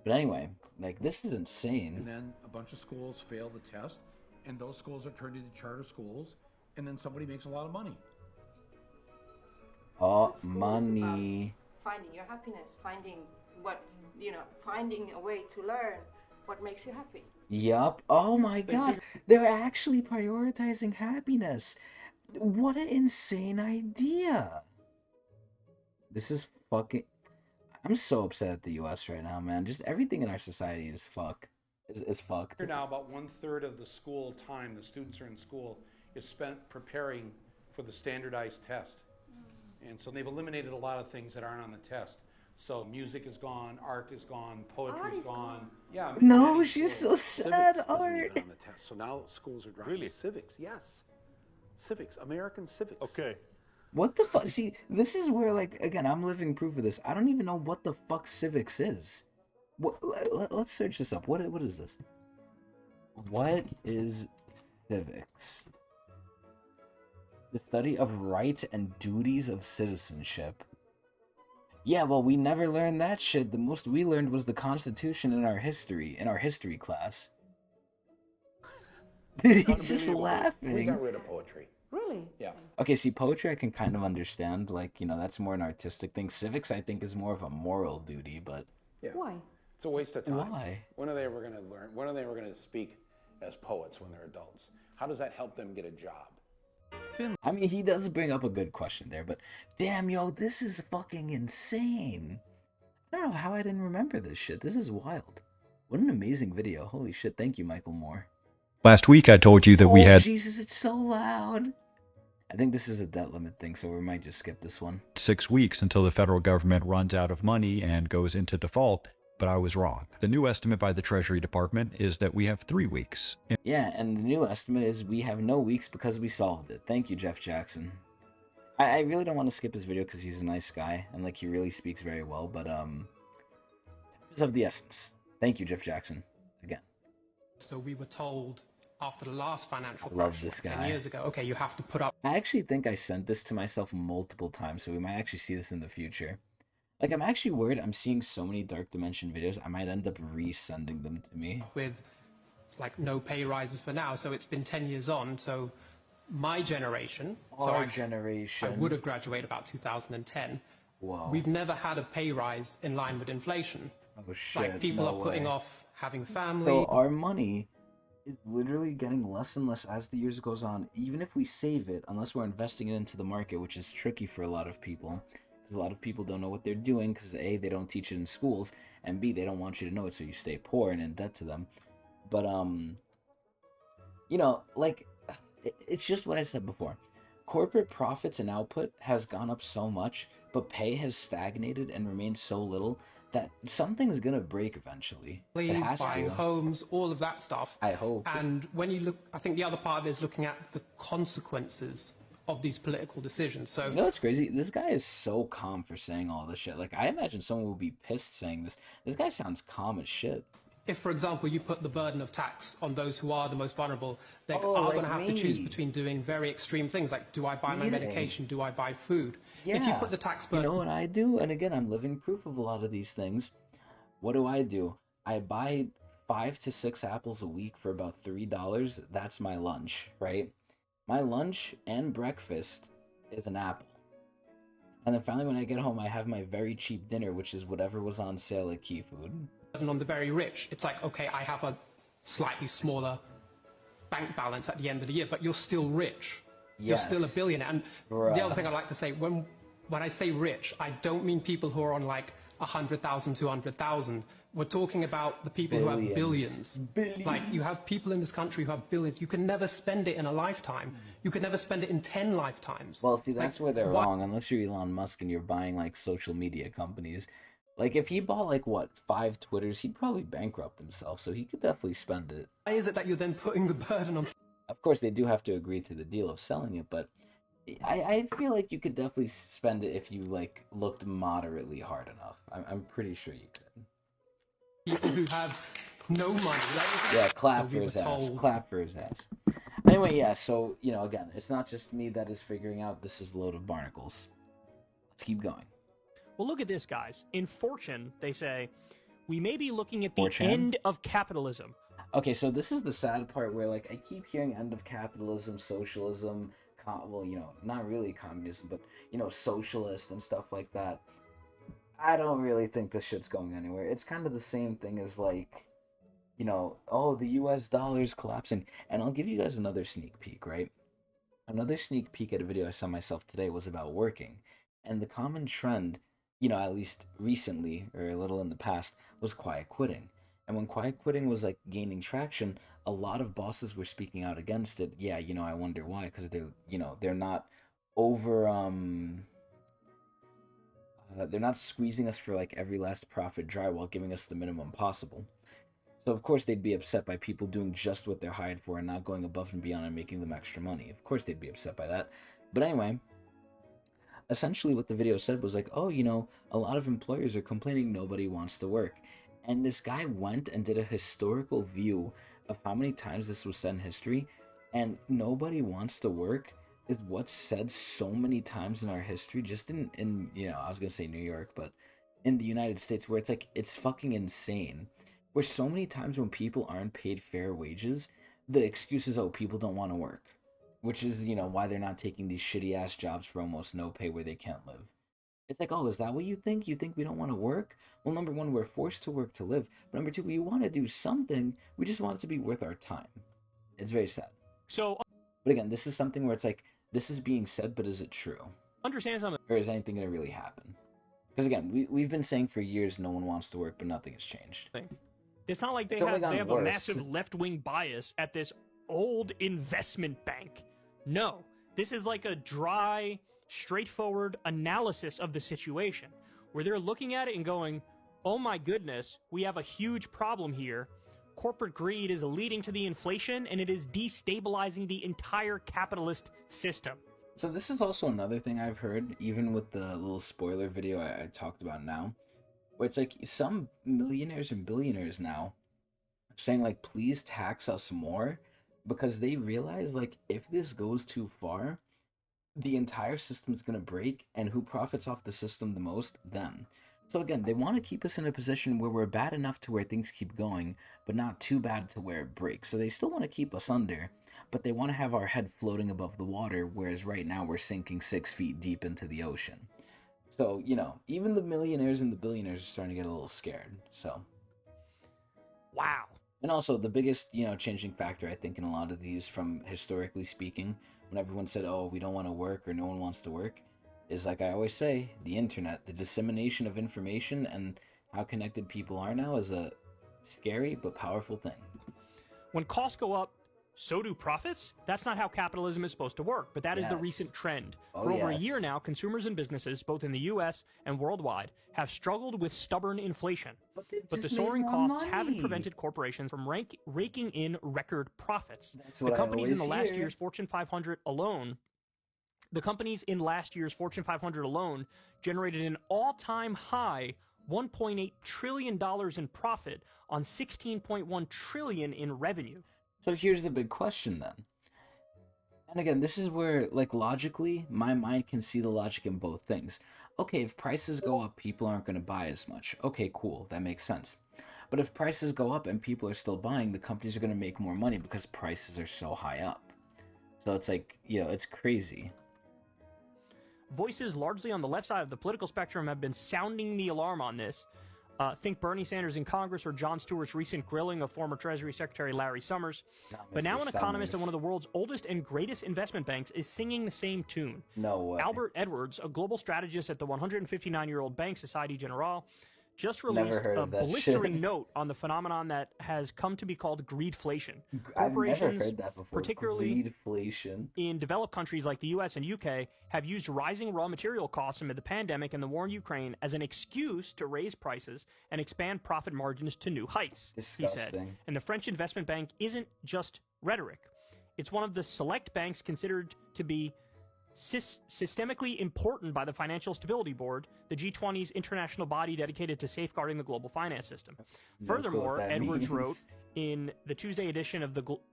But anyway, like, this is insane. And then a bunch of schools fail the test, and those schools are turned into charter schools, and then somebody makes a lot of money. Oh, money. Finding your happiness, finding a way to learn what makes you happy. Yup. Oh my god. They're actually prioritizing happiness. What an insane idea. This is fucking... I'm so upset at the US right now, man. Just everything in our society is fuck. Is fuck. Now about 1/3 of the school time the students are in school is spent preparing for the standardized test. And so they've eliminated a lot of things that aren't on the test. So music is gone, art is gone, poetry is gone. Yeah. No, she's so sad. Art. On the test. So now schools are dropping civics. Yes. Civics, American civics. Okay. What the fuck? See, this is where, like, again, I'm living proof of this. I don't even know what the fuck civics is. Let's search this up. What is this? What is civics? The study of rights and duties of citizenship. Yeah, well, we never learned that shit. The most we learned was the Constitution in our history class. Dude, he's just laughing. We got rid of poetry. Really? Yeah. Okay, see, poetry I can kind of understand. Like, you know, that's more an artistic thing. Civics, I think, is more of a moral duty, but... Yeah. Why? It's a waste of time. Why? When are they ever going to learn? When are they ever going to speak as poets when they're adults? How does that help them get a job? I mean, he does bring up a good question there, but damn, yo, this is fucking insane. I don't know how I didn't remember this shit. This is wild. What an amazing video. Holy shit, thank you, Michael Moore. Last week I told you that we had... Jesus, it's so loud. I think this is a debt limit thing, so we might just skip this one. 6 weeks until the federal government runs out of money and goes into default, but I was wrong. The new estimate by the Treasury Department is that we have 3 weeks. Yeah, and the new estimate is we have no weeks because we solved it. Thank you, Jeff Jackson. I really don't want to skip his video because he's a nice guy, and like he really speaks very well, but time is of the essence. Thank you, Jeff Jackson, again. So we were told after the last financial Love crash this 10 guy. years ago, okay, you have to put up... I actually think I sent this to myself multiple times, so we might actually see this in the future. Like, I'm actually worried I'm seeing so many Dark Dimension videos, I might end up resending them to me. With, like, no pay rises for now, so it's been 10 years on, so my generation... Our generation. I would have graduated about 2010. Whoa. We've never had a pay rise in line with inflation. Oh, shit, Like, people no are putting way. off having family. So our money is literally getting less and less as the years goes on, even if we save it, unless we're investing it into the market, which is tricky for a lot of people. Because a lot of people don't know what they're doing, because A, they don't teach it in schools, and B, they don't want you to know it, so you stay poor and in debt to them. But, you know, like, it's just what I said before. Corporate profits and output has gone up so much, but pay has stagnated and remained so little that something's gonna break eventually. It has buying to. homes, all of that stuff. I hope. And when you look, I think the other part of it is looking at the consequences of these political decisions. So You know what's crazy? This guy is so calm for saying all this shit. Like, I imagine someone would be pissed saying this. This guy sounds calm as shit. if, for example, you put the burden of tax on those who are the most vulnerable, they are like going to have to choose me. between doing very extreme things, like do I buy my Yeah. medication, do I buy food? Yeah. If you put the tax You burden... know what I do? And again, I'm living proof of a lot of these things. What do? I buy 5 to 6 apples a week for about $3. That's my lunch, right? My lunch and breakfast is an apple. And then finally when I get home, I have my very cheap dinner, which is whatever was on sale at Key Food. And on the very rich, it's like, okay, I have a slightly smaller bank balance at the end of the year, but you're still rich. Yes. You're still a billionaire. And Bruh. the other thing I like to say, when I say rich, I don't mean people who are on like 100,000, 200,000. We're talking about the people who have billions. Like, you have people in this country who have billions. You can never spend it in a lifetime. You could never spend it in 10 lifetimes. Well, see, that's Like, where they're why- wrong, unless you're Elon Musk and you're buying, like, social media companies. Like, if he bought, like, what, 5 Twitters, he'd probably bankrupt himself, so he could definitely spend it. Why is it that you're then putting the burden on... Of course, they do have to agree to the deal of selling it, but I feel like you could definitely spend it if you, like, looked moderately hard enough. I'm pretty sure you could. People who have no money. Like, Yeah, clap so for we his were ass. told- Clap for his ass. Anyway, yeah, so, you know, again, it's not just me that is figuring out this is a load of barnacles. Let's keep going. Well, look at this, guys. In Fortune, they say, we may be looking at the 4chan? end of capitalism. Okay, so this is the sad part where, like, I keep hearing end of capitalism, socialism, well, you know, not really communism, but, you know, socialist and stuff like that. I don't really think this shit's going anywhere. It's kind of the same thing as, like, you know, oh, the US dollar's collapsing. And I'll give you guys another sneak peek, right? Another sneak peek at a video I saw myself today was about working. And the common trend, you know, at least recently or a little in the past, was quiet quitting. And when quiet quitting was like gaining traction, a lot of bosses were speaking out against it. Yeah, you know, I wonder why, because they're not over they're not squeezing us for like every last profit dry while giving us the minimum possible. So of course they'd be upset by people doing just what they're hired for and not going above and beyond and making them extra money. Of course they'd be upset by that. But anyway, essentially what the video said was like, oh, you know, a lot of employers are complaining nobody wants to work. And this guy went and did a historical view of how many times this was said in history, and nobody wants to work is what's said so many times in our history, just in you know, I was gonna say New York, but in the United States, where it's like, it's fucking insane. Where so many times when people aren't paid fair wages, the excuse is, oh, people don't want to work. Which is, you know, why they're not taking these shitty ass jobs for almost no pay where they can't live. It's like, oh, is that what you think? You think we don't want to work? Well, number one, we're forced to work to live. But number two, we want to do something. We just want it to be worth our time. It's very sad. So, but again, this is something where it's like, this is being said, but is it true? Understand something. Or is anything going to really happen? Because again, we've been saying for years no one wants to work, but nothing has changed. It's not like they have a massive left-wing bias at this old investment bank. No, this is like a dry, straightforward analysis of the situation, where they're looking at it and going, oh my goodness, we have a huge problem here. Corporate greed is leading to the inflation, and it is destabilizing the entire capitalist system. So this is also another thing I've heard, even with the little spoiler video I talked about now, where it's like some millionaires and billionaires now are saying like, please tax us more, because they realize like, if this goes too far, the entire system's gonna break, and who profits off the system the most? Them. So again, they want to keep us in a position where we're bad enough to where things keep going, but not too bad to where it breaks. So they still want to keep us under, but they want to have our head floating above the water, whereas right now we're sinking 6 feet deep into the ocean. So, you know, even the millionaires and the billionaires are starting to get a little scared. So, wow. And also the biggest, you know, changing factor, I think, in a lot of these, from historically speaking, when everyone said, oh, we don't want to work or no one wants to work, is, like I always say, the internet. The dissemination of information and how connected people are now is a scary but powerful thing. When costs go up, so do profits? That's not how capitalism is supposed to work, but that is the recent trend. For over a year now, consumers and businesses, both in the US and worldwide, have struggled with stubborn inflation. But the soaring costs haven't prevented corporations from raking in record profits. The companies in the last year's Fortune 500 alone generated an all-time high $1.8 trillion in profit on $16.1 trillion in revenue. So here's the big question then. And again, this is where, like, logically, my mind can see the logic in both things. Okay, if prices go up, people aren't going to buy as much. Okay, cool, that makes sense. But if prices go up and people are still buying, the companies are going to make more money because prices are so high up. So it's like, you know, it's crazy. Voices largely on the left side of the political spectrum have been sounding the alarm on this. Think Bernie Sanders in Congress or Jon Stewart's recent grilling of former Treasury Secretary Larry Summers. But now an economist at one of the world's oldest and greatest investment banks is singing the same tune. No way. Albert Edwards, a global strategist at the 159-year-old bank Societe Generale, just released a blistering note on the phenomenon that has come to be called greedflation. I've never heard that before. Particularly greedflation. In developed countries like the US and UK, have used rising raw material costs amid the pandemic and the war in Ukraine as an excuse to raise prices and expand profit margins to new heights, Disgusting. He said. And the French investment bank isn't just rhetoric. It's one of the select banks considered to be systemically important by the Financial Stability Board, the G20's international body dedicated to safeguarding the global finance system. Furthermore, Edwards wrote in the Tuesday edition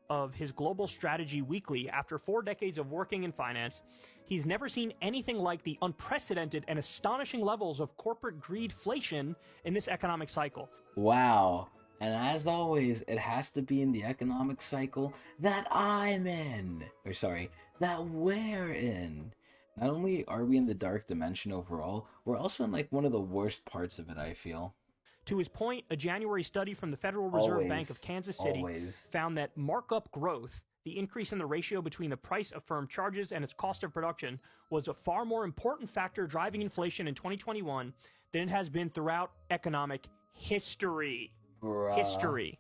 of his Global Strategy Weekly, after 4 decades of working in finance, he's never seen anything like the unprecedented and astonishing levels of corporate greedflation in this economic cycle. Wow. And as always, it has to be in the economic cycle that I'm in. Or sorry, that we're in. Not only are we in the dark dimension overall, we're also in like one of the worst parts of it, I feel. To his point, a January study from the Federal Reserve Bank of Kansas City found that markup growth, the increase in the ratio between the price a firm charges and its cost of production, was a far more important factor driving inflation in 2021 than it has been throughout economic history. History.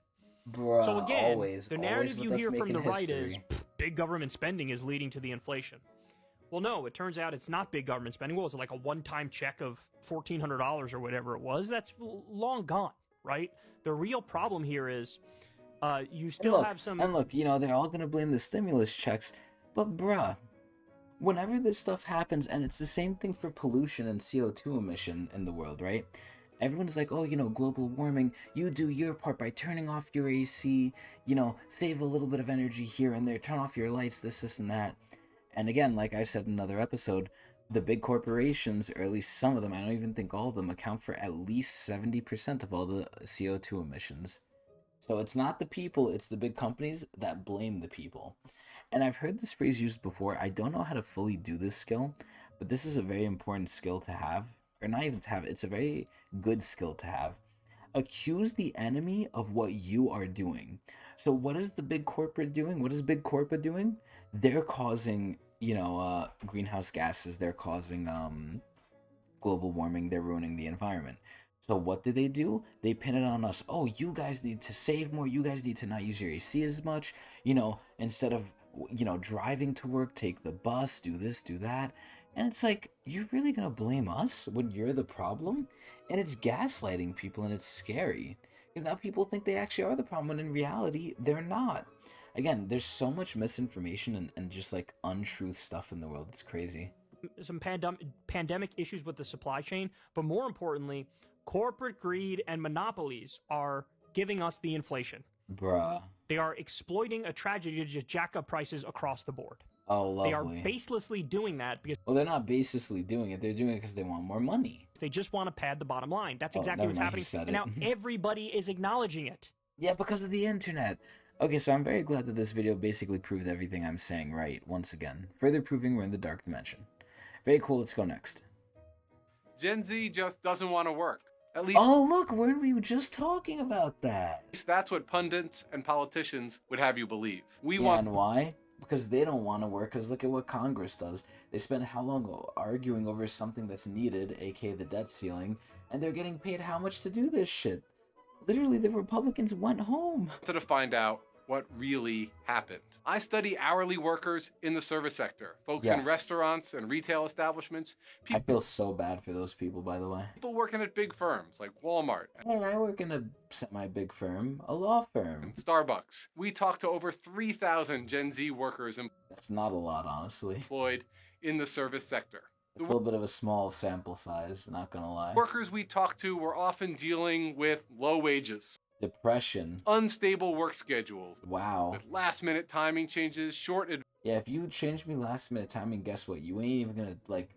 Bruh, So again, always, the narrative you hear from the right is history. big government spending is leading to the inflation. Well, no, it turns out it's not big government spending. What was it, like a one-time check of $1,400 or whatever it was? That's long gone, right? The real problem here is you still have some... And look, you know, they're all going to blame the stimulus checks, but bruh, whenever this stuff happens, and it's the same thing for pollution and CO2 emission in the world, right? Everyone's like, oh, you know, global warming, you do your part by turning off your AC, you know, save a little bit of energy here and there, turn off your lights, this, and that. And again, like I said in another episode, the big corporations, or at least some of them, I don't even think all of them, account for at least 70% of all the CO2 emissions. So it's not the people, it's the big companies that blame the people. And I've heard this phrase used before. I don't know how to fully do this skill, but this is a very important skill to have. Or not even to have, it's a very good skill to have. Accuse the enemy of what you are doing. So what is the big corporate doing? What is big corporate doing? They're causing, you know, greenhouse gases. They're causing global warming. They're ruining the environment. So what do? They pin it on us. Oh, you guys need to save more. You guys need to not use your AC as much. You know, instead of, you know, driving to work, take the bus, do this, do that. And it's like, you're really gonna blame us when you're the problem? And it's gaslighting people, and it's scary. Because now people think they actually are the problem, when in reality, they're not. Again, there's so much misinformation and just like untruth stuff in the world. It's crazy. Some pandemic issues with the supply chain, but more importantly, corporate greed and monopolies are giving us the inflation. Bruh. They are exploiting a tragedy to just jack up prices across the board. Oh, lovely. They are baselessly doing that because... Well, they're not baselessly doing it. They're doing it because they want more money. They just want to pad the bottom line. That's exactly what's happening. And now everybody is acknowledging it. Yeah, because of the internet. Okay, so I'm very glad that this video basically proved everything I'm saying right, once again. Further proving we're in the dark dimension. Very cool, let's go next. Gen Z just doesn't want to work. At least... Oh, look, weren't we just talking about that? That's what pundits and politicians would have you believe. And why? Because they don't want to work, because look at what Congress does. They spend how long arguing over something that's needed, aka the debt ceiling, and they're getting paid how much to do this shit. Literally, the Republicans went home. To find out what really happened. I study hourly workers in the service sector, folks in restaurants and retail establishments. I feel so bad for those people, by the way. People working at big firms like Walmart. Hey, I work in a semi-big firm, a law firm. And Starbucks. We talked to over 3,000 Gen Z workers. That's not a lot, honestly. Employed in the service sector. It's a little bit of a small sample size, not gonna lie. Workers we talked to were often dealing with low wages. Depression. Unstable work schedules. Wow. With last-minute timing changes, Yeah, if you change me last-minute timing, guess what? You ain't even gonna, like,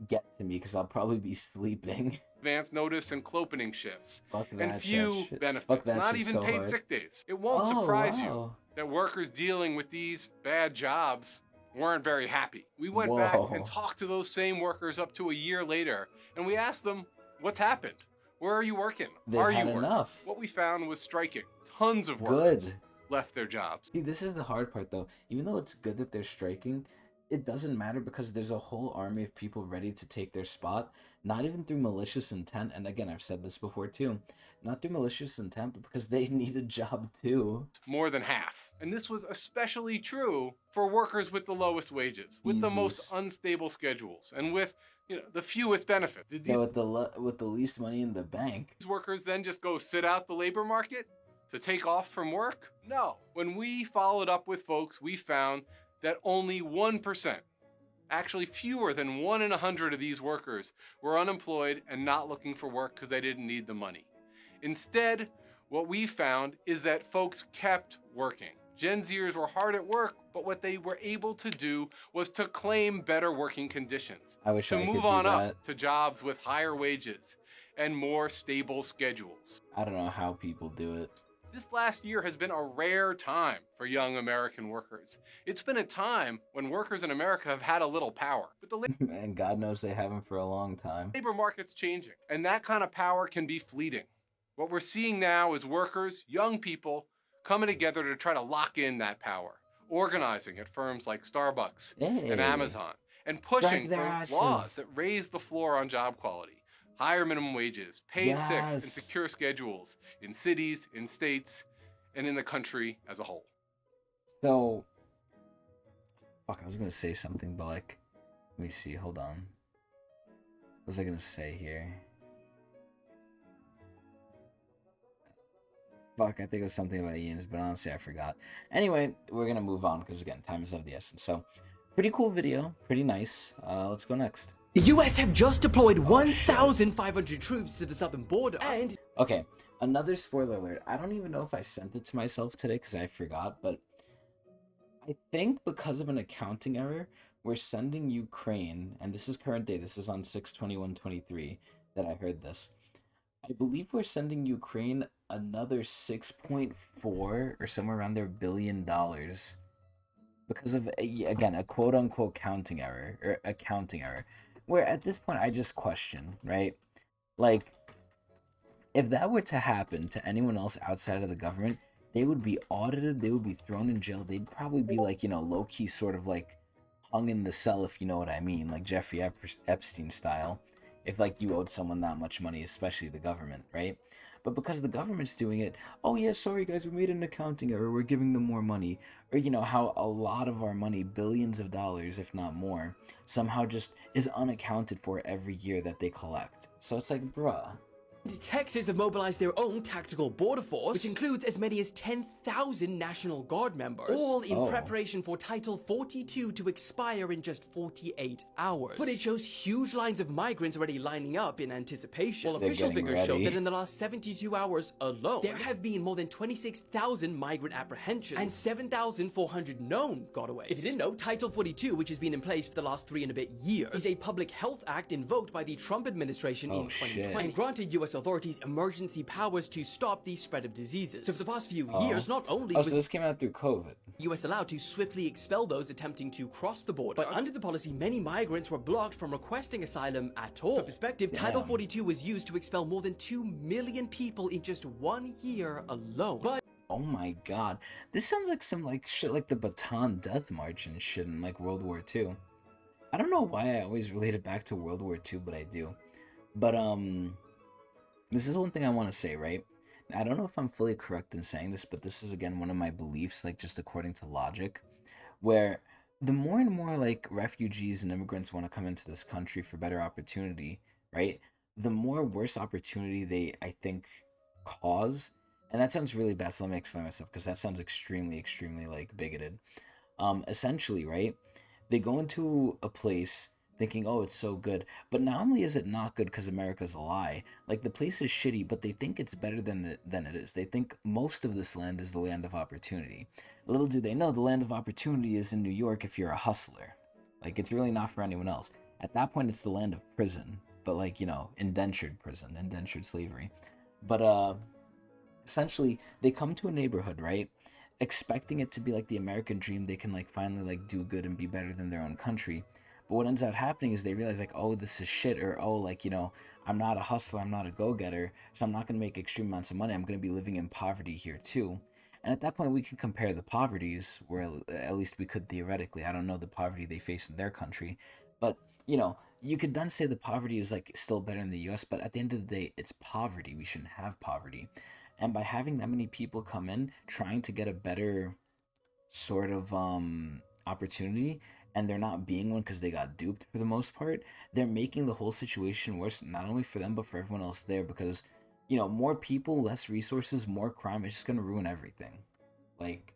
get to me, because I'll probably be sleeping. Advance notice and clopening shifts. Fuck that and few shit. benefits. Not even so paid hard. sick days. It won't surprise you that workers dealing with these bad jobs weren't very happy. We went back and talked to those same workers up to a year later, and we asked them, what's happened? Where are you working? Are you working? Enough. What we found was striking. Tons of workers left their jobs. See, this is the hard part, though. Even though it's good that they're striking, it doesn't matter because there's a whole army of people ready to take their spot, not even through malicious intent. And again, I've said this before, too. Not through malicious intent, but because they need a job, too. More than half. And this was especially true for workers with the lowest wages, with the most unstable schedules, and with the fewest benefits. With the least money in the bank. These workers then just go sit out the labor market to take off from work? No. When we followed up with folks, we found that only 1%, actually fewer than 1 in 100 of these workers, were unemployed and not looking for work because they didn't need the money. Instead, what we found is that folks kept working. Gen Zers were hard at work, but what they were able to do was to claim better working conditions. I wish I could move do on that. up to jobs with higher wages and more stable schedules. I don't know how people do it. This last year has been a rare time for young American workers. It's been a time when workers in America have had a little power. But the And God knows they haven't for a long time. labor market's changing, and that kind of power can be fleeting. What we're seeing now is workers, young people, coming together to try to lock in that power, organizing at firms like Starbucks and Amazon, and pushing for laws that raise the floor on job quality. Higher minimum wages, paid sick, and secure schedules in cities, in states, and in the country as a whole. So, fuck, I was gonna say something, but like, let me see, hold on. What was I gonna say here? Fuck, I think it was something about Ian's, but honestly, I forgot. Anyway, we're gonna move on, because again, time is of the essence. So, pretty cool video, pretty nice. Let's go next. The US have just deployed 1,500 troops to the southern border and... Okay, another spoiler alert. I don't even know if I sent it to myself today because I forgot, but I think because of an accounting error, we're sending Ukraine, and this is current day, this is on 6/21/23 that I heard this. I believe we're sending Ukraine another 6.4 or somewhere around there $1 billion because of, again, a quote-unquote accounting error. Where at this point, I just question, right? Like, if that were to happen to anyone else outside of the government, they would be audited, they would be thrown in jail, they'd probably be like, you know, low-key sort of like hung in the cell, if you know what I mean, like Jeffrey Epstein style, if like you owed someone that much money, especially the government, right? But because the government's doing it, oh yeah, sorry guys, we made an accounting error, we're giving them more money. Or you know, how a lot of our money, billions of dollars, if not more, somehow just is unaccounted for every year that they collect. So it's like, bruh. Texas have mobilized their own tactical border force, which includes as many as 10,000 National Guard members, all in preparation for Title 42 to expire in just 48 hours. Footage shows huge lines of migrants already lining up in anticipation, while official figures show that in the last 72 hours alone, there have been more than 26,000 migrant apprehensions and 7,400 known gotaways. If you didn't know, Title 42, which has been in place for the last 3 and a bit years, is a public health act invoked by the Trump administration in 2020 and granted U.S. authorities emergency powers to stop the spread of diseases. So for the past few years, not only so this came out through COVID. U.S. allowed to swiftly expel those attempting to cross the border, but under the policy, many migrants were blocked from requesting asylum at all. For perspective, Title 42 was used to expel more than 2 million people in just 1 year alone. But oh my god, this sounds like some like shit like the Bataan Death March and shit in like World War II. I don't know why I always relate it back to World War II, but I do. But this is one thing I want to say, right? I don't know if I'm fully correct in saying this, but this is again one of my beliefs, like just according to logic, where the more and more like refugees and immigrants want to come into this country for better opportunity, right? The more worse opportunity they, I think, cause. And that sounds really bad, so let me explain myself, because that sounds extremely, extremely like bigoted. Essentially, right? They go into a place thinking, oh, it's so good. But not only is it not good because America's a lie, like the place is shitty, but they think it's better than it is. They think most of this land is the land of opportunity. Little do they know, the land of opportunity is in New York if you're a hustler. Like, it's really not for anyone else. At that point, it's the land of prison. But like, you know, indentured prison, indentured slavery. But essentially, they come to a neighborhood, right? Expecting it to be like the American dream. They can like finally like do good and be better than their own country. But what ends up happening is they realize like, oh, this is shit, or oh, like, you know, I'm not a hustler, I'm not a go-getter, so I'm not going to make extreme amounts of money, I'm going to be living in poverty here too. And at that point, we can compare the poverties, where at least we could theoretically. I don't know the poverty they face in their country, but, you know, you could then say the poverty is like still better in the US, but at the end of the day, it's poverty. We shouldn't have poverty. And by having that many people come in, trying to get a better sort of opportunity, and they're not being one because they got duped for the most part, they're making the whole situation worse, not only for them, but for everyone else there, because, you know, more people, less resources, more crime, is just going to ruin everything. Like,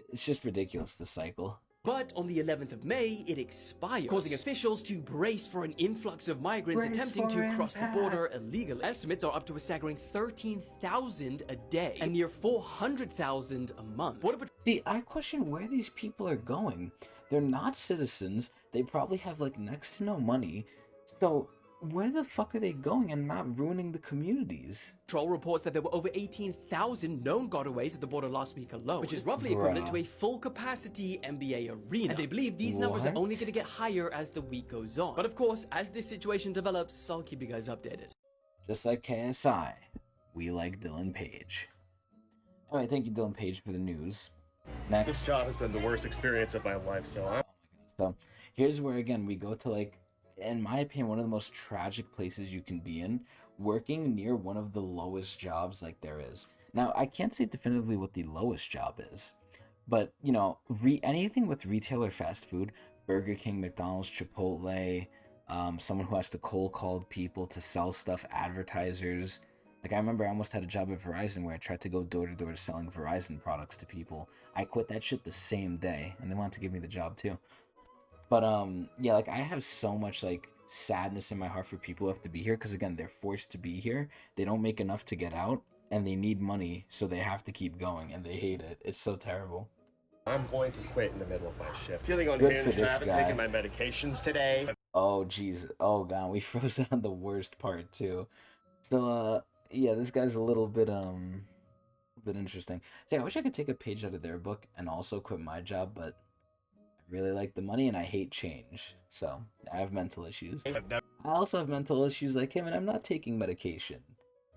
it's just ridiculous, this cycle. But on the 11th of May, it expires, causing officials to brace for an influx of migrants attempting to cross the border illegally. Estimates are up to a staggering 13,000 a day and near 400,000 a month. See, I question where these people are going. They're not citizens. They probably have like next to no money. So where the fuck are they going and not ruining the communities? Troll reports that there were over 18,000 known gotaways at the border last week alone, which is roughly equivalent to a full-capacity NBA arena. And they believe these numbers are only going to get higher as the week goes on. But of course, as this situation develops, I'll keep you guys updated. Just like KSI, we like Dylan Page. Alright, thank you, Dylan Page, for the news. Next. This job has been the worst experience of my life, So, here's where, again, we go to, like, in my opinion, one of the most tragic places you can be in, working near one of the lowest jobs like there is. Now, I can't say definitively what the lowest job is, but, you know, anything with retail or fast food, Burger King, McDonald's, Chipotle, someone who has to cold call people to sell stuff, advertisers. Like, I remember I almost had a job at Verizon where I tried to go door-to-door selling Verizon products to people. I quit that shit the same day, and they wanted to give me the job too. But, yeah, like, I have so much, like, sadness in my heart for people who have to be here, because, again, they're forced to be here. They don't make enough to get out, and they need money, so they have to keep going, and they hate it. It's so terrible. I'm going to quit in the middle of my shift. Feeling Good unhinged, for this I haven't guy. taken my medications today. Oh, jeez. Oh, God, we froze it on the worst part, too. So, yeah, this guy's a little bit interesting. So, yeah, I wish I could take a page out of their book and also quit my job, but I really like the money and I hate change. So, I have mental issues. I also have mental issues like him, and I'm not taking medication.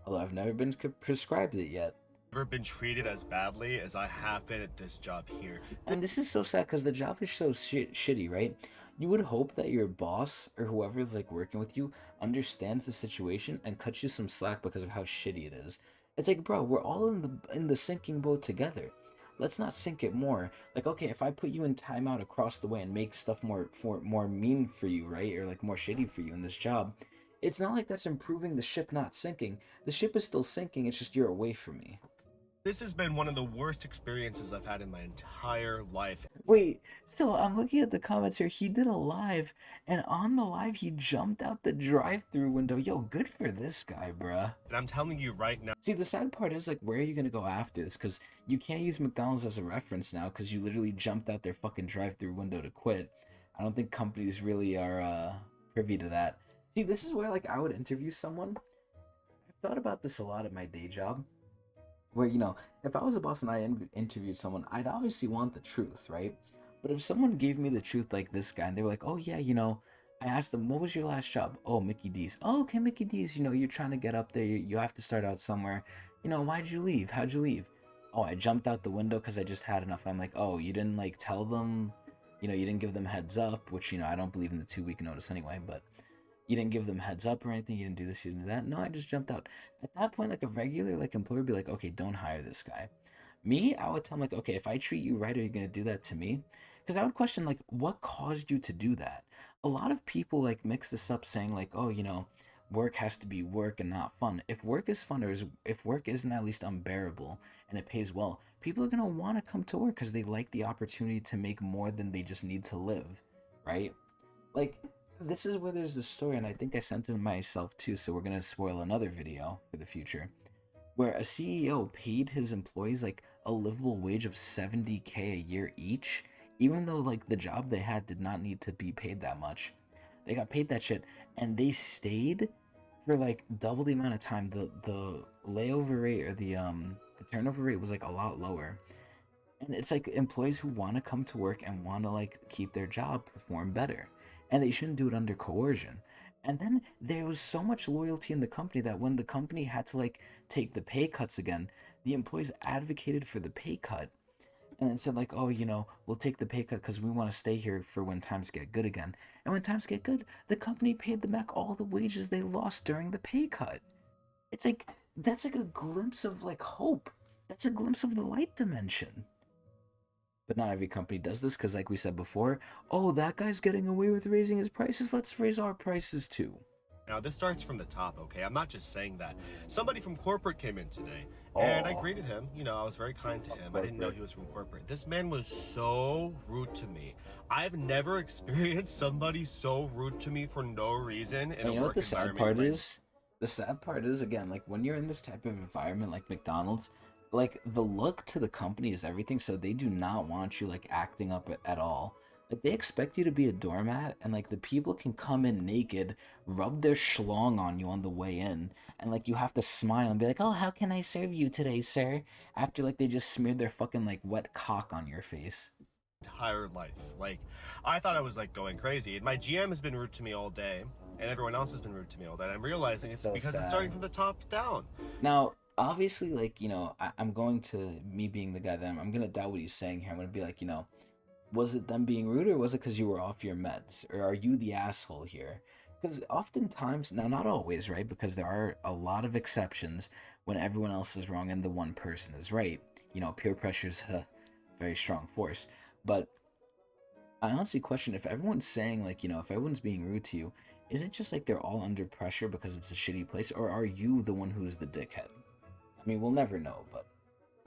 Although I've never been prescribed it yet. Never been treated as badly as I have been at this job here. And this is so sad because the job is so shitty, right? You would hope that your boss or whoever is like working with you understands the situation and cuts you some slack because of how shitty it is. It's like, bro, we're all in the sinking boat together. Let's not sink it more. Like, okay, if I put you in timeout across the way and make stuff more mean for you, right? Or like more shitty for you in this job, it's not like that's improving the ship not sinking. The ship is still sinking, it's just you're away from me. This has been one of the worst experiences I've had in my entire life. Wait, so I'm looking at the comments here. He did a live, and on the live, he jumped out the drive-through window. Yo, good for this guy, bruh. And I'm telling you right now. See, the sad part is, like, where are you gonna go after this? Because you can't use McDonald's as a reference now because you literally jumped out their fucking drive-through window to quit. I don't think companies really are privy to that. See, this is where, like, I would interview someone. I've thought about this a lot at my day job. Where, you know, if I was a boss and I interviewed someone, I'd obviously want the truth, right? But if someone gave me the truth like this guy, and they were like, oh yeah, you know, I asked them, what was your last job? Oh, Mickey D's. Oh, okay, Mickey D's, you know, you're trying to get up there, you have to start out somewhere. You know, why'd you leave? How'd you leave? Oh, I jumped out the window because I just had enough. I'm like, oh, you didn't, like, tell them, you know, you didn't give them heads up, which, you know, I don't believe in the 2-week notice anyway, but you didn't give them heads up or anything, you didn't do this, you didn't do that. No, I just jumped out. At that point, like, a regular, like, employer would be like, okay, don't hire this guy. Me, I would tell him, like, okay, if I treat you right, are you going to do that to me? Because I would question, like, what caused you to do that? A lot of people, like, mix this up saying, like, oh, you know, work has to be work and not fun. If work is fun, or if work isn't at least unbearable and it pays well, people are going to want to come to work because they like the opportunity to make more than they just need to live, right? Like, this is where there's this story, and I think I sent it myself too, so we're going to spoil another video for the future, where a CEO paid his employees like a livable wage of $70K a year each, even though like the job they had did not need to be paid that much. They got paid that shit, and they stayed for like double the amount of time. The layover rate or the turnover rate was like a lot lower. And it's like employees who want to come to work and want to like keep their job perform better. And they shouldn't do it under coercion. And then there was so much loyalty in the company that when the company had to like take the pay cuts again, the employees advocated for the pay cut and then said like, oh, you know, we'll take the pay cut because we want to stay here for when times get good again. And when times get good, the company paid them back all the wages they lost during the pay cut. It's like, that's like a glimpse of like hope. That's a glimpse of the light dimension. But not every company does this because, like we said before, oh, that guy's getting away with raising his prices, let's raise our prices too. Now, this starts from the top, okay? I'm not just saying that. Somebody from corporate came in today, and I greeted him. You know, I was very kind to him. I didn't know he was from corporate. This man was so rude to me. I've never experienced somebody so rude to me for no reason in a work environment. You know what the sad part is? The sad part is, again, like when you're in this type of environment like McDonald's, like the look to the company is everything, so they do not want you like acting up at all. Like, they expect you to be a doormat, and like the people can come in naked, rub their schlong on you on the way in, and like you have to smile and be like, "Oh, how can I serve you today, sir?" After like they just smeared their fucking like wet cock on your face. Entire life. Like, I thought I was like going crazy, and my GM has been rude to me all day, and everyone else has been rude to me all day. And I'm realizing it's So because sad. it's starting from the top down. Now, obviously, like, you know, I'm going to, me being the guy that I'm going to doubt what he's saying here. I'm going to be like, you know, was it them being rude, or was it because you were off your meds? Or are you the asshole here? Because oftentimes, now not always, right? Because there are a lot of exceptions when everyone else is wrong and the one person is right. You know, peer pressure is a very strong force. But I honestly question if everyone's saying, like, you know, if everyone's being rude to you, is it just like they're all under pressure because it's a shitty place, or are you the one who's the dickhead? I mean, we'll never know, but...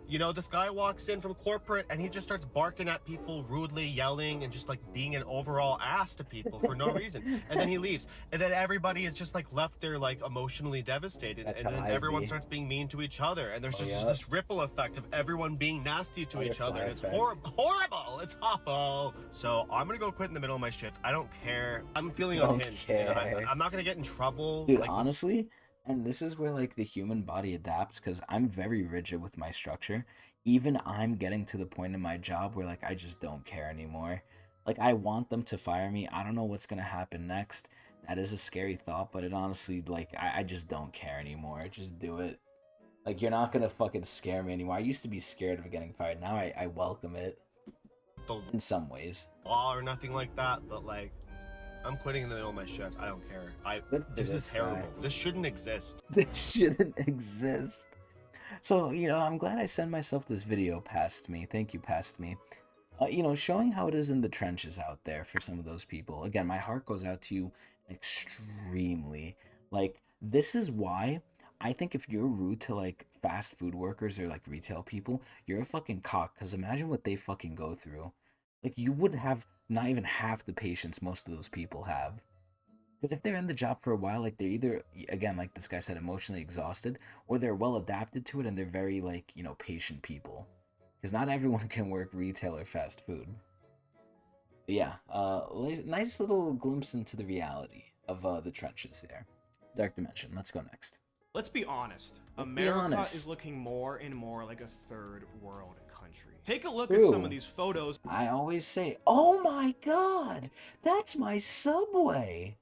You know, this guy walks in from corporate and he just starts barking at people, rudely yelling, and just like being an overall ass to people for no reason. And then he leaves. And then everybody is just like left there like emotionally devastated. That's and then how I everyone be. starts being mean to each other. And there's Oh, just yeah. this ripple effect of everyone being nasty to each other. And it's Butterfly horrible. It's awful. So I'm going to go quit in the middle of my shift. I don't care. I'm feeling Don't unhinged. You know, care. I'm not going to get in trouble. Dude, like, honestly, and this is where like the human body adapts, because I'm very rigid with my structure. Even I'm getting to the point in my job where like I just don't care anymore. Like, I want them to fire me. I don't know what's gonna happen next. That is a scary thought, but it honestly, like, I just don't care anymore. Just do it. Like, you're not gonna fucking scare me anymore. I used to be scared of getting fired. Now I welcome it. In some ways. law or nothing like that, but like, I'm quitting in the middle of my shift. I don't care. This is terrible. This shouldn't exist. This shouldn't exist. So, you know, I'm glad I sent myself this video, Past Me. Thank you, Past Me. You know, showing how it is in the trenches out there for some of those people. Again, my heart goes out to you extremely. Like, this is why I think if you're rude to, like, fast food workers or, like, retail people, you're a fucking cock. Because imagine what they fucking go through. Like, you would have not even half the patience most of those people have. Because if they're in the job for a while, like, they're either, again, like this guy said, emotionally exhausted, or they're well adapted to it and they're very, like, you know, patient people. Because not everyone can work retail or fast food. But yeah, nice little glimpse into the reality of the trenches there. Dark Dimension, let's go next. Let's be honest. Let's be America honest. is looking more and more like a third world country. Take a look True. at some of these photos. I always say, oh my god, that's my subway.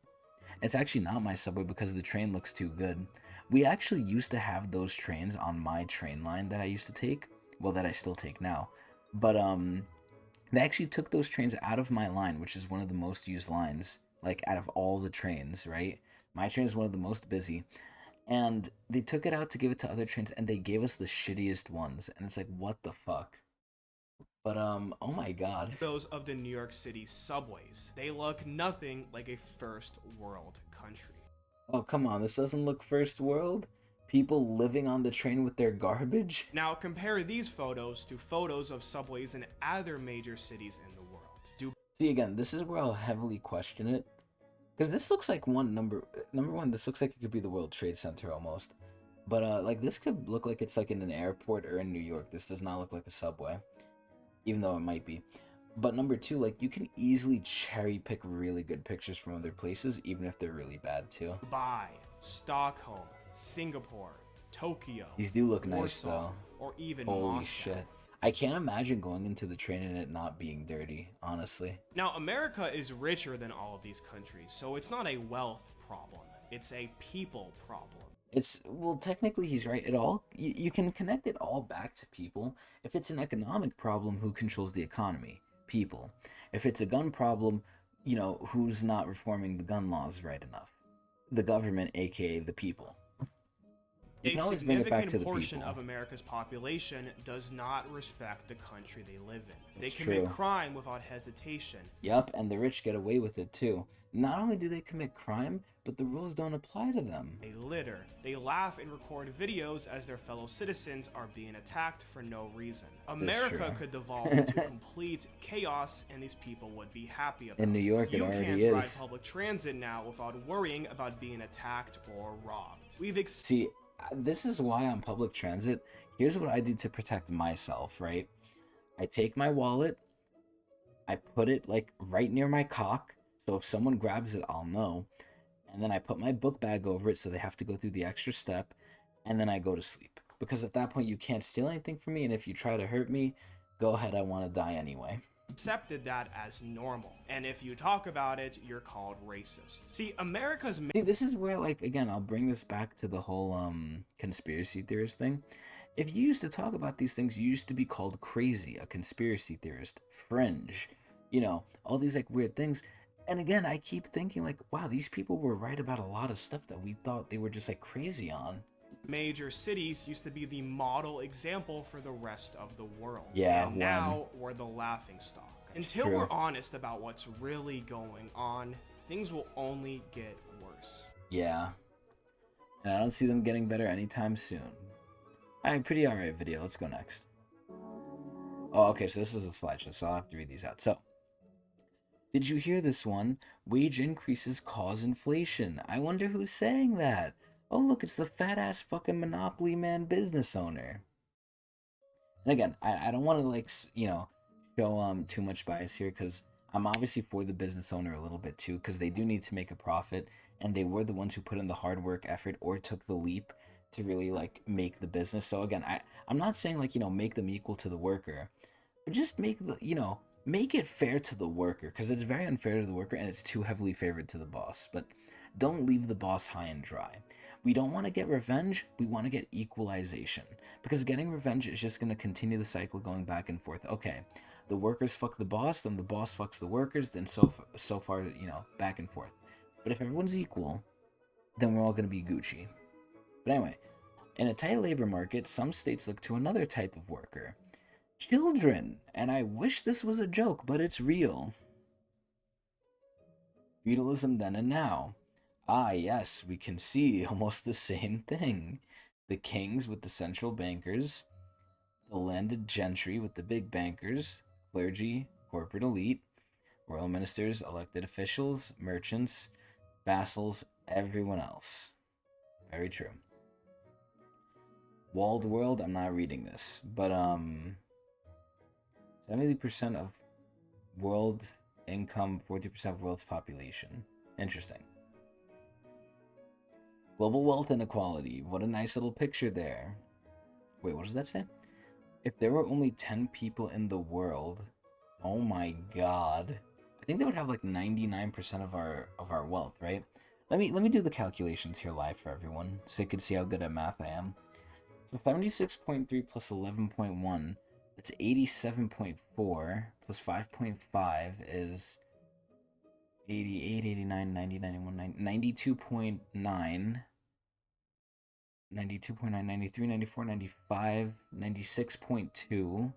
It's actually not my subway because the train looks too good. We actually used to have those trains on my train line that I used to take. Well, that I still take now. But, they actually took those trains out of my line, which is one of the most used lines, like, out of all the trains, right? My train is one of the most busy. And they took it out to give it to other trains, and they gave us the shittiest ones. And it's like, what the fuck? But, oh my god. Those of the New York City subways. They look nothing like a first world country. Oh, come on, this doesn't look first world? People living on the train with their garbage? Now compare these photos to photos of subways in other major cities in the world. See, again, this is where I'll heavily question it. Because this looks like number one, this looks like it could be the World Trade Center almost. But, like, this could look like it's, like, in an airport or in New York. This does not look like a subway. Even though it might be. But number two, like, you can easily cherry pick really good pictures from other places, even if they're really bad too. Dubai, Stockholm, Singapore, Tokyo. These do look nice Warsaw, though. Or even Holy Moscow. shit. I can't imagine going into the train and it not being dirty, honestly. Now, America is richer than all of these countries, so it's not a wealth problem. It's a people problem. It's, well, technically he's right. You can connect it all back to people. If it's an economic problem, who controls the economy? People. If it's a gun problem, you know, who's not reforming the gun laws right enough? The government, aka the people. You can always bring it back to the portion people. of America's population does not respect the country they live in. That's They commit true. crime without hesitation. Yup, and the rich get away with it too. Not only do they commit crime, but the rules don't apply to them. They litter. They laugh and record videos as their fellow citizens are being attacked for no reason. America true. could devolve into complete chaos, and these people would be happy about it. In New York, it You already can't is. ride public transit now without worrying about being attacked or robbed. See, this is why on public transit, here's what I do to protect myself, right? I take my wallet, I put it like right near my cock, so if someone grabs it, I'll know. And then I put my book bag over it, so they have to go through the extra step, and then I go to sleep. Because at that point, you can't steal anything from me, and if you try to hurt me, go ahead, I want to die anyway. Accepted that as normal, and if you talk about it, you're called racist. See, America's... See, this is where, like, again, I'll bring this back to the whole conspiracy theorist thing. If you used to talk about these things, you used to be called crazy, a conspiracy theorist, fringe, you know, all these like weird things. And again, I keep thinking like, wow, these people were right about a lot of stuff that we thought they were just like crazy on. Major cities used to be the model example for the rest of the world. Yeah, and now we're the laughing stock. Until we're honest about what's really going on, things will only get worse. Yeah. And I don't see them getting better anytime soon. Alright, pretty alright video. Let's go next. Oh, okay, so this is a slideshow, so I'll have to read these out. So, did you hear this one? Wage increases cause inflation. I wonder who's saying that. Oh, look, it's the fat-ass fucking Monopoly Man business owner. And again, I don't want to, like, you know, show too much bias here, because I'm obviously for the business owner a little bit, too, because they do need to make a profit, and they were the ones who put in the hard work, effort, or took the leap to really, like, make the business. So, again, I'm not saying, like, you know, make them equal to the worker, but just make the, you know, make it fair to the worker, because it's very unfair to the worker, and it's too heavily favored to the boss. But don't leave the boss high and dry. We don't want to get revenge, we want to get equalization. Because getting revenge is just going to continue the cycle going back and forth. Okay, the workers fuck the boss, then the boss fucks the workers, then so far, you know, back and forth. But if everyone's equal, then we're all going to be Gucci. But anyway, in a tight labor market, some states look to another type of worker. Children! And I wish this was a joke, but it's real. Feudalism then and now. Ah, yes, we can see almost the same thing. The kings with the central bankers, the landed gentry with the big bankers, clergy, corporate elite, royal ministers, elected officials, merchants, vassals, everyone else. Very true. Walled world, I'm not reading this, but 70% of world income, 40% of world's population. Interesting. Global wealth inequality. What a nice little picture there. Wait, what does that say? If there were only 10 people in the world, oh my god. I think they would have like 99% of our wealth, right? Let me do the calculations here live for everyone, so you can see how good at math I am. So 76.3 plus 11.1, that's 87.4, plus 5.5 is 88, 89, 90, 91, 92.9, 92.9, 93, 94, 95, 96.2,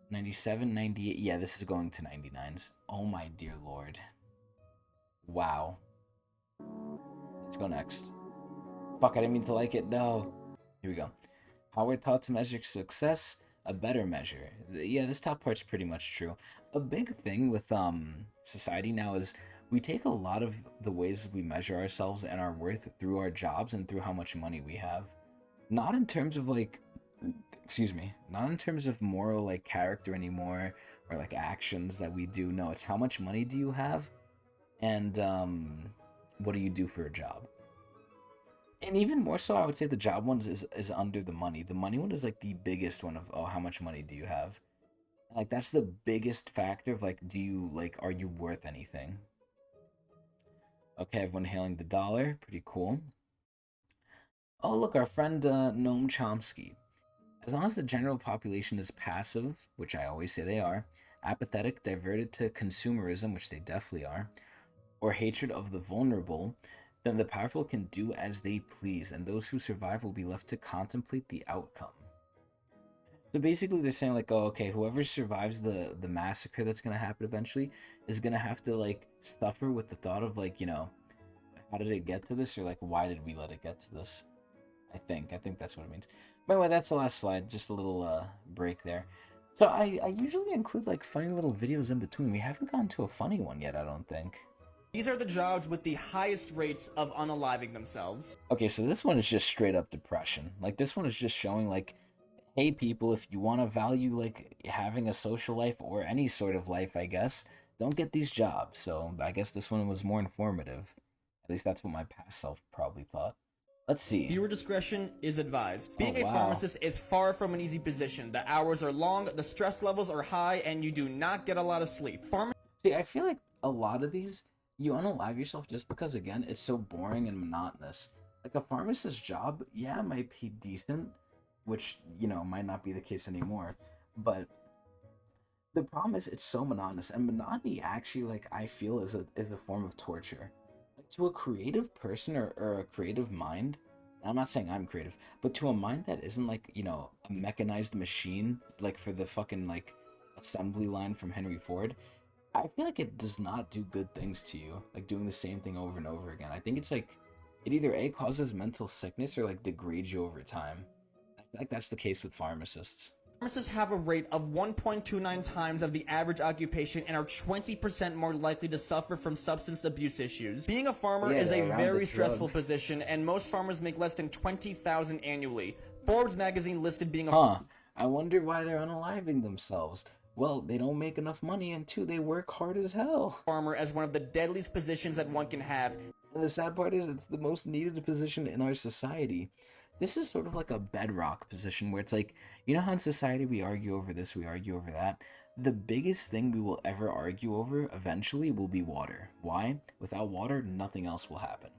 97, 98. Yeah, this is going to 99s. Oh my dear lord. Wow. Let's go next. Fuck, I didn't mean to like it. No. Here we go. How we're taught to measure success, a better measure. Yeah, this top part's pretty much true. A big thing with society now is we take a lot of the ways we measure ourselves and our worth through our jobs and through how much money we have. Not in terms of like, excuse me, not in terms of moral like character anymore or like actions that we do. No, it's how much money do you have and what do you do for a job. And even more so, I would say the job one is under the money. The money one is like the biggest one of, oh, how much money do you have? Like, that's the biggest factor of, like, do you, like, are you worth anything? Okay, everyone hailing the dollar. Pretty cool. Oh, look, our friend Noam Chomsky. As long as the general population is passive, which I always say they are, apathetic, diverted to consumerism, which they definitely are, or hatred of the vulnerable, then the powerful can do as they please, and those who survive will be left to contemplate the outcome. So basically they're saying like, oh, okay, whoever survives the massacre that's going to happen eventually is going to have to like suffer with the thought of like, you know, how did it get to this? Or like, why did we let it get to this? I think that's what it means. By the way, that's the last slide. Just a little break there. So I usually include like funny little videos in between. We haven't gotten to a funny one yet, I don't think. These are the jobs with the highest rates of unaliving themselves. Okay, so this one is just straight up depression. Like this one is just showing like, hey, people, if you want to value like having a social life or any sort of life, I guess, don't get these jobs. So I guess this one was more informative. At least that's what my past self probably thought. Let's see. Viewer discretion is advised. Being Oh, a wow. pharmacist is far from an easy position. The hours are long, the stress levels are high, and you do not get a lot of sleep. See, I feel like a lot of these, you unalive yourself just because, again, it's so boring and monotonous. Like a pharmacist's job, yeah, might be decent, which, you know, might not be the case anymore. But the problem is it's so monotonous, and monotony actually, like, I feel is a form of torture. Like, to a creative person or a creative mind, and I'm not saying I'm creative, but to a mind that isn't like, you know, a mechanized machine, like for the fucking like assembly line from Henry Ford, I feel like it does not do good things to you, like doing the same thing over and over again. I think it's like it either A, causes mental sickness or like degrades you over time. I feel like that's the case with pharmacists. Pharmacists have a rate of 1.29 times of the average occupation and are 20% more likely to suffer from substance abuse issues. Being a farmer is a very stressful position, and most farmers make less than $20,000 annually. Forbes magazine listed being a I wonder why they're unaliving themselves. Well, they don't make enough money, and two, they work hard as hell. Farmer as one of the deadliest positions that one can have. And the sad part is it's the most needed position in our society. This is sort of like a bedrock position where it's like, you know how in society we argue over this, we argue over that? The biggest thing we will ever argue over eventually will be water. Why? Without water, nothing else will happen.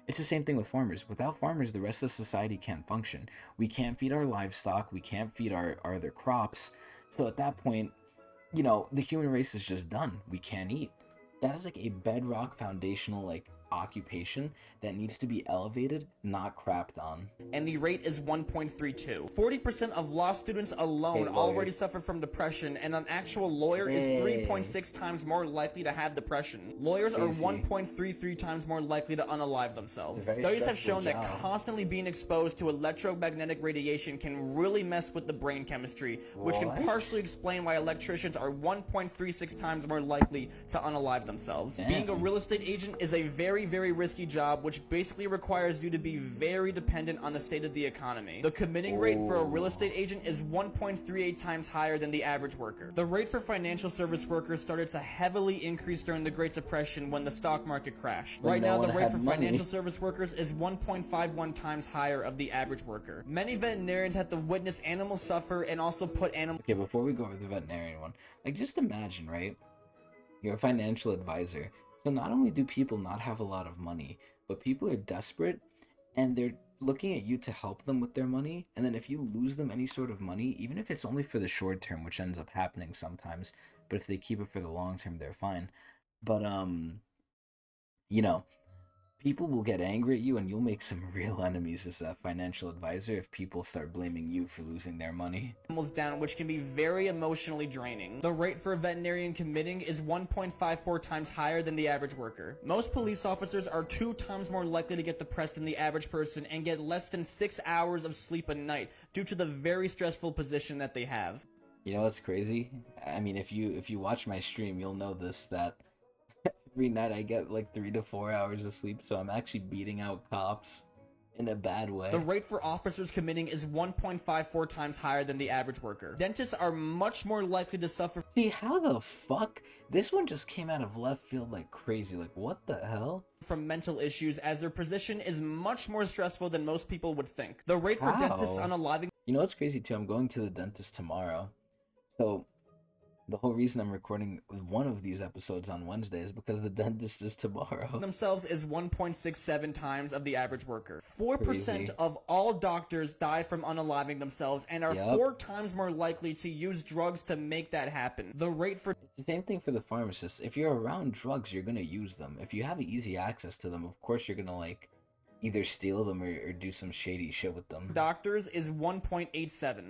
It's the same thing with farmers. Without farmers, the rest of society can't function. We can't feed our livestock, we can't feed our other crops. So at that point, you know, the human race is just done. We can't eat. That is like a bedrock foundational like occupation that needs to be elevated, not crapped on. And the rate is 1.32. 40% of law students alone already suffer from depression, and an actual lawyer is 3.6 times more likely to have depression. Lawyers are 1.33 times more likely to unalive themselves. Studies have shown that constantly being exposed to electromagnetic radiation can really mess with the brain chemistry, which can partially explain why electricians are 1.36 times more likely to unalive themselves. Being a real estate agent is a very risky job, which basically requires you to be very dependent on the state of the economy. The committing rate for a real estate agent is 1.38 times higher than the average worker. The rate for financial service workers started to heavily increase during the Great Depression when the stock market crashed. Right now, the rate for financial service workers is 1.51 times higher of the average worker. Many veterinarians have to witness animals suffer and also put animals... Okay, before we go over the veterinarian one, like just imagine, right? You're a financial advisor. So not only do people not have a lot of money, but people are desperate and they're looking at you to help them with their money. And then if you lose them any sort of money, even if it's only for the short term, which ends up happening sometimes, but if they keep it for the long term, they're fine. But, you know, people will get angry at you and you'll make some real enemies as a financial advisor if people start blaming you for losing their money. Down, which can be very emotionally draining. The rate for a veterinarian committing is 1.54 times higher than the average worker. Most police officers are 2 times more likely to get depressed than the average person and get less than 6 hours of sleep a night due to the very stressful position that they have. You know what's crazy? I mean, if you watch my stream, you'll know this, that every night I get like 3 to 4 hours of sleep, so I'm actually beating out cops in a bad way. The rate for officers committing is 1.54 times higher than the average worker. Dentists are much more likely to suffer. See, how the fuck? This one just came out of left field like crazy. Like, what the hell? From mental issues, as their position is much more stressful than most people would think. The rate for dentists unaliving... You know what's crazy too? I'm going to the dentist tomorrow. So the whole reason I'm recording one of these episodes on Wednesday is because the dentist is tomorrow. Themselves is 1.67 times of the average worker. 4% Crazy. of all doctors die from unaliving themselves and are 4 times more likely to use drugs to make that happen. The rate for... It's the same thing for the pharmacists. If you're around drugs, you're going to use them. If you have easy access to them, of course you're going to like either steal them or do some shady shit with them. Doctors is 1.87.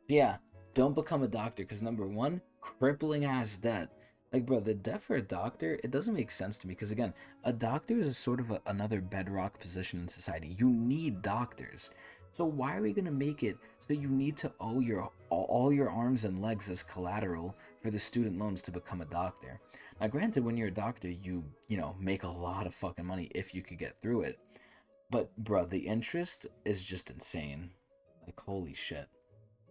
Yeah, don't become a doctor because number one, crippling ass debt. Like, bro, the debt for a doctor, it doesn't make sense to me because again, a doctor is sort of another bedrock position in society. You need doctors. So why are we going to make it so you need to owe all your arms and legs as collateral for the student loans to become a doctor? Now granted, when you're a doctor, you know, make a lot of fucking money if you could get through it. But bro, the interest is just insane. Like, holy shit.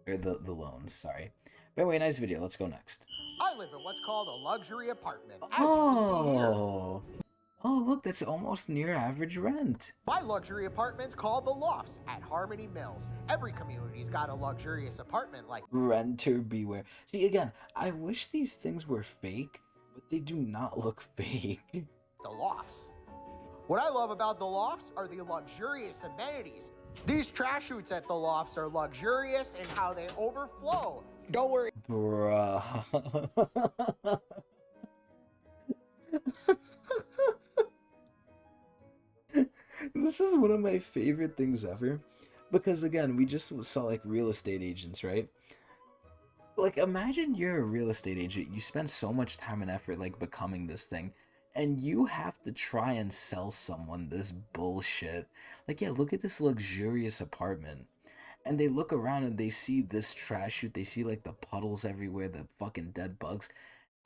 Or the loans, sorry. But anyway, nice video. Let's go next. I live in what's called a luxury apartment. As you can see here. Oh, look, that's almost near average rent. My luxury apartment's called the Lofts at Harmony Mills. Every community's got a luxurious apartment like Renter beware. See, again, I wish these things were fake, but they do not look fake. the Lofts. What I love about the Lofts are the luxurious amenities. These trash chutes at the Lofts are luxurious in how they overflow. Don't worry. Bruh. This is one of my favorite things ever. Because again, we just saw like real estate agents, right? Like imagine you're a real estate agent. You spend so much time and effort like becoming this thing. And you have to try and sell someone this bullshit. Like, yeah, look at this luxurious apartment. And they look around and they see this trash chute. They see like the puddles everywhere, the fucking dead bugs.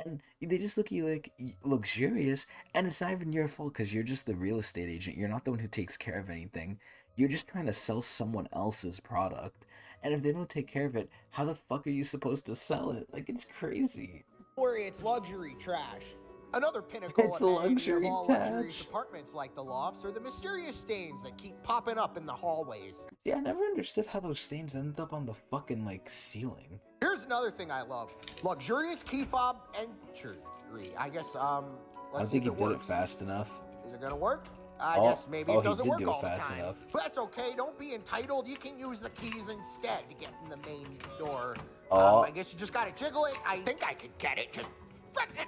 And they just look at you like luxurious. And it's not even your fault because you're just the real estate agent. You're not the one who takes care of anything. You're just trying to sell someone else's product. And if they don't take care of it, how the fuck are you supposed to sell it? Like, it's crazy. Don't worry, it's luxury trash. Another pinnacle It's amenity luxury of all trash. luxurious apartments like the Lofts are the mysterious stains that keep popping up in the hallways. Yeah, I never understood how those stains ended up on the fucking, like, ceiling. Here's another thing I love. Luxurious key fob entry. I guess, I let's don't think see he if did it it works. fast enough. Is it gonna work? I Oh, guess maybe oh, it doesn't he did work do it all the fast time. enough. But that's okay, don't be entitled. You can use the keys instead to get in the main door. Oh. I guess you just gotta jiggle it. I think I could get it. Just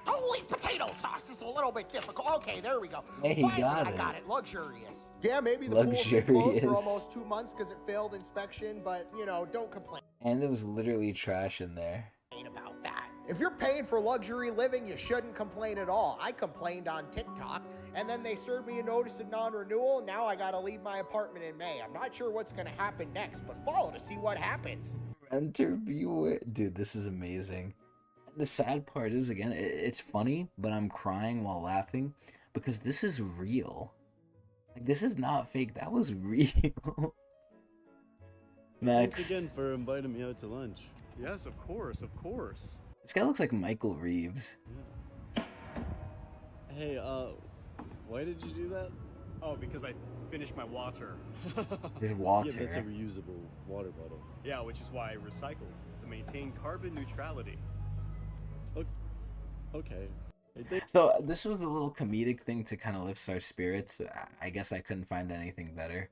holy potato sauce is a little bit difficult. Okay, there we go. Hey, he Finally, got I it. got it. Luxurious. Yeah, maybe the pool's been closed Luxurious. for almost 2 months because it failed inspection, but, you know, don't complain And there was literally trash in there. about that. If you're paying for luxury living, you shouldn't complain at all. I complained on TikTok, and then they served me a notice of non-renewal. Now I gotta leave my apartment in May. I'm not sure what's gonna happen next, but follow to see what happens. Renter beware. Dude, this is amazing. The sad part is, again, it's funny, but I'm crying while laughing because this is real. Like, this is not fake. That was real. Next. Thanks again for inviting me out to lunch. Yes, of course, of course. This guy looks like Michael Reeves. Hey, why did you do that? Oh, because I finished my water. His water. Yeah, that's a reusable water bottle. Yeah, which is why I recycle to maintain carbon neutrality. Okay. So this was a little comedic thing to kind of lift our spirits. I guess I couldn't find anything better,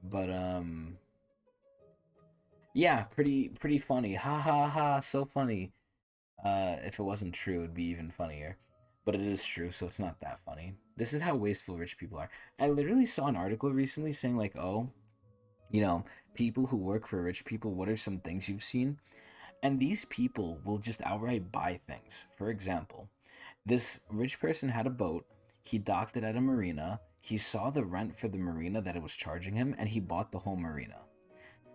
but yeah, pretty funny. Ha ha ha, so funny. If it wasn't true, it'd be even funnier. But it is true, so it's not that funny. This is how wasteful rich people are. I literally saw an article recently saying like, oh, you know, people who work for rich people, what are some things you've seen? And these people will just outright buy things. For example, this rich person had a boat. He docked it at a marina. He saw the rent for the marina that it was charging him, and he bought the whole marina.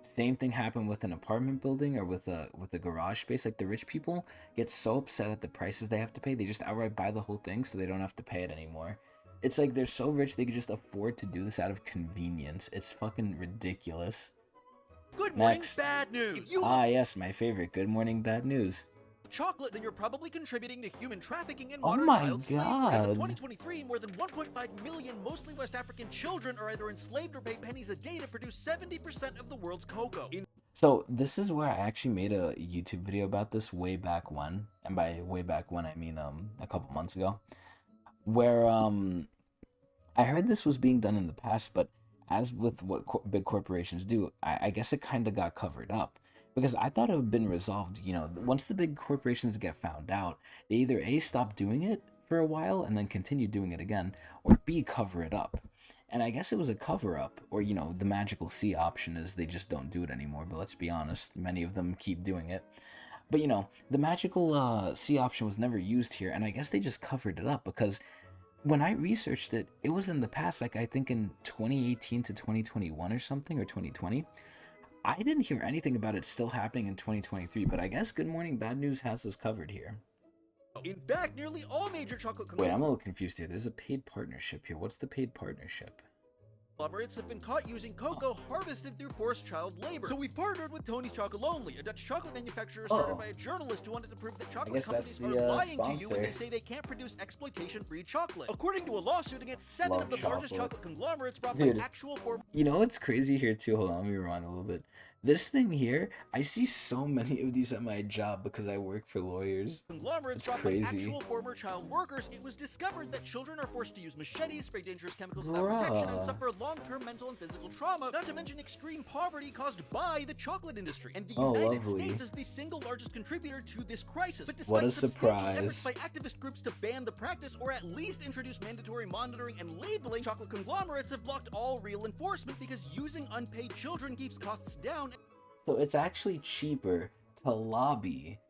Same thing happened with an apartment building or with a garage space. Like, the rich people get so upset at the prices they have to pay, they just outright buy the whole thing so they don't have to pay it anymore. It's like they're so rich they can just afford to do this out of convenience. It's fucking ridiculous. Good morning, Next. bad news. If you Ah, yes, my favorite. Good morning, bad news. chocolate, then you're probably contributing to human trafficking and Oh modern my child slavery. As of God. 2023, more than 1.5 million, mostly West African children are either enslaved or pay pennies a day to produce 70% of the world's cocoa. So this is where I actually made a YouTube video about this way back when, and by way back when I mean a couple months ago, where I heard this was being done in the past, but as with what big corporations do, I guess it kind of got covered up. Because I thought it had been resolved, you know, once the big corporations get found out, they either A, stop doing it for a while and then continue doing it again, or B, cover it up. And I guess it was a cover-up, or, you know, the magical C option is they just don't do it anymore, but let's be honest, many of them keep doing it. But, you know, the magical C option was never used here, and I guess they just covered it up, because when I researched it, it was in the past, like I think in 2018 to 2021 or something, or 2020. I didn't hear anything about it still happening in 2023, but I guess Good Morning Bad News has us covered here. In fact, nearly all major chocolate Wait, I'm a little confused here. There's a paid partnership here. What's the paid partnership? conglomerates have been caught using cocoa harvested through forced child labor. So we've partnered with Tony's Chocolonely, a Dutch chocolate manufacturer started by a journalist who wanted to prove that chocolate companies are lying to you when they say they can't produce exploitation-free chocolate. According to a lawsuit against 7 of the largest chocolate conglomerates brought by actual former... You know what's crazy here too? Hold on, let me rewind a little bit. This thing here, I see so many of these at my job because I work for lawyers. Conglomerates brought by actual former child workers. It was discovered that children are forced to use machetes, spray dangerous chemicals without protection, and suffer long-term mental and physical trauma, not to mention extreme poverty caused by the chocolate industry. And the United States is the single largest contributor to this crisis. But despite substantial efforts by activist groups to ban the practice or at least introduce mandatory monitoring and labeling, chocolate conglomerates have blocked all real enforcement because using unpaid children keeps costs down. So it's actually cheaper to lobby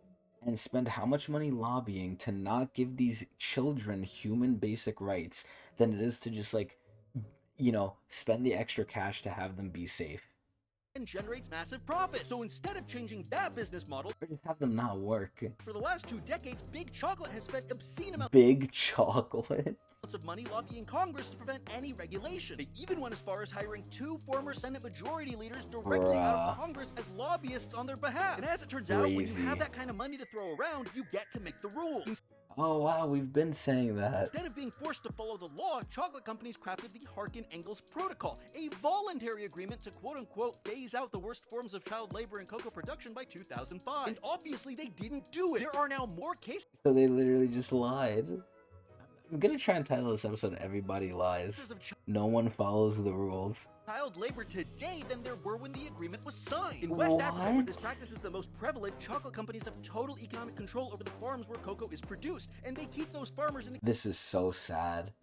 and spend how much money lobbying to not give these children human basic rights than it is to just, like, you know, spend the extra cash to have them be safe. And generates massive profits. So instead of changing that business model, or just have them not work. For the last 2 decades, Big Chocolate has spent obscene amounts of money lobbying Congress to prevent any regulation. They even went as far as hiring 2 former Senate Majority Leaders directly out of Congress as lobbyists on their behalf. And as it turns out, when you have that kind of money to throw around, you get to make the rules. Oh wow, we've been saying that. Instead of being forced to follow the law, chocolate companies crafted the Harkin-Engels Protocol, a voluntary agreement to quote-unquote phase out the worst forms of child labor and cocoa production by 2005. And obviously they didn't do it. There are now more cases. So they literally just lied. I'm gonna try and title this episode "Everybody Lies." No one follows the rules. Child labor today than there were when the agreement was signed. In West Africa, where this practice is the most prevalent, chocolate companies have total economic control over the farms where cocoa is produced, and they keep those farmers in This is so sad.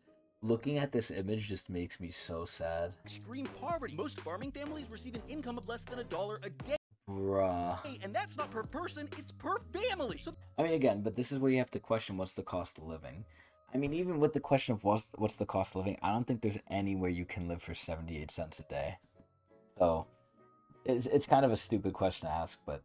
Looking at this image just makes me so sad. Extreme poverty. Most farming families receive an income of less than $1 a day. Bruh. And that's not per person, it's per family. So I mean, again, but this is where you have to question what's the cost of living. I mean, even with the question of what's the cost of living, I don't think there's anywhere you can live for 78 cents a day. So, it's kind of a stupid question to ask, but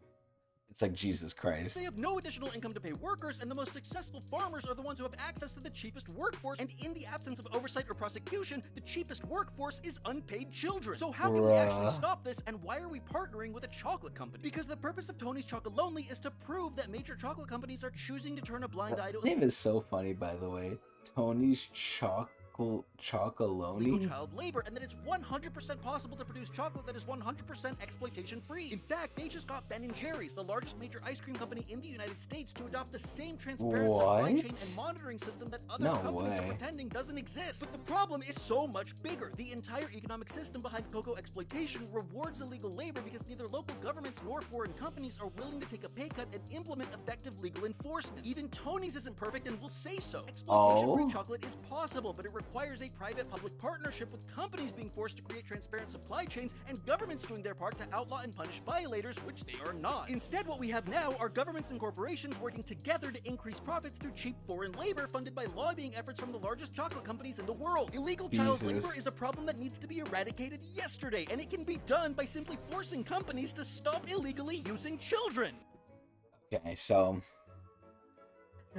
it's like, Jesus Christ. They have no additional income to pay workers, and the most successful farmers are the ones who have access to the cheapest workforce, and in the absence of oversight or prosecution, the cheapest workforce is unpaid children. So how can we actually stop this, and why are we partnering with a chocolate company? Because the purpose of Tony's Chocolonely is to prove that major chocolate companies are choosing to turn a blind eye to... His name is so funny, by the way. Tony's Chocolonely. Legal child labor, and that it's 100% possible to produce chocolate that is 100% exploitation free. In fact, they just got Ben & Jerry's, the largest major ice cream company in the United States, to adopt the same transparent supply chain and monitoring system that other companies are pretending doesn't exist. But the problem is so much bigger. The entire economic system behind cocoa exploitation rewards illegal labor because neither local governments nor foreign companies are willing to take a pay cut and implement effective legal enforcement. Even Tony's isn't perfect, and will say so. Exploitation-free chocolate is possible, but it requires a private-public partnership with companies being forced to create transparent supply chains and governments doing their part to outlaw and punish violators, which they are not. Instead, what we have now are governments and corporations working together to increase profits through cheap foreign labor funded by lobbying efforts from the largest chocolate companies in the world. Illegal child labor is a problem that needs to be eradicated yesterday, and it can be done by simply forcing companies to stop illegally using children. Okay, so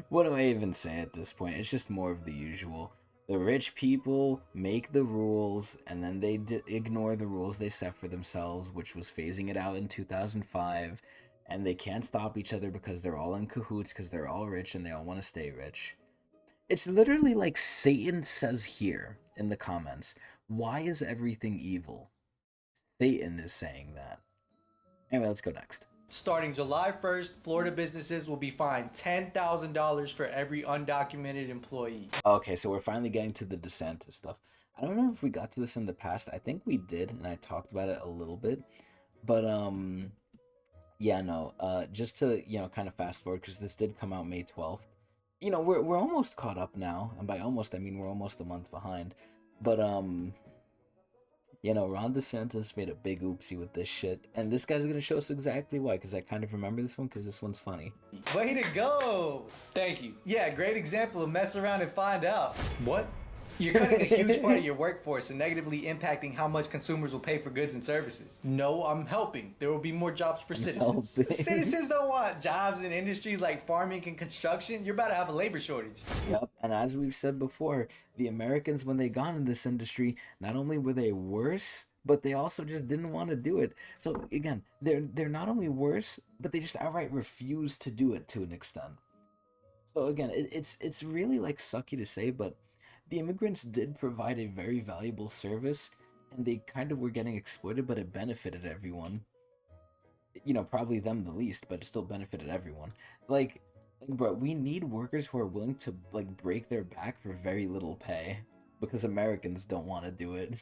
what do I even say at this point? It's just more of the usual. The rich people make the rules, and then they ignore the rules they set for themselves, which was phasing it out in 2005, and they can't stop each other because they're all in cahoots because they're all rich and they all want to stay rich. It's literally like Satan says here in the comments, why is everything evil? Satan is saying that. Anyway, let's go next. Starting July 1st, Florida businesses will be fined $10,000 for every undocumented employee. Okay, so we're finally getting to the DeSantis stuff. I don't remember if we got to this in the past. I think we did, and I talked about it a little bit. But, yeah, no, just to, you know, kind of fast forward, because this did come out May 12th. You know, we're almost caught up now, and by almost, I mean we're almost a month behind. But, you know, Ron DeSantis made a big oopsie with this shit, and this guy's gonna show us exactly why, because I kind of remember this one, because this one's funny. Way to go! Thank you. Yeah, great example of mess around and find out. What? You're cutting a huge part of your workforce and negatively impacting how much consumers will pay for goods and services. No, I'm helping. There will be more jobs for citizens. Citizens don't want jobs in industries like farming and construction. You're about to have a labor shortage. Yep, and as we've said before, the Americans, when they got in this industry, not only were they worse, but they also just didn't want to do it. So again, they're not only worse, but they just outright refuse to do it to an extent. So again, it's really like sucky to say, but the immigrants did provide a very valuable service, and they kind of were getting exploited, but it benefited everyone. You know, probably them the least, but it still benefited everyone. Like bro, we need workers who are willing to like break their back for very little pay, because Americans don't want to do it.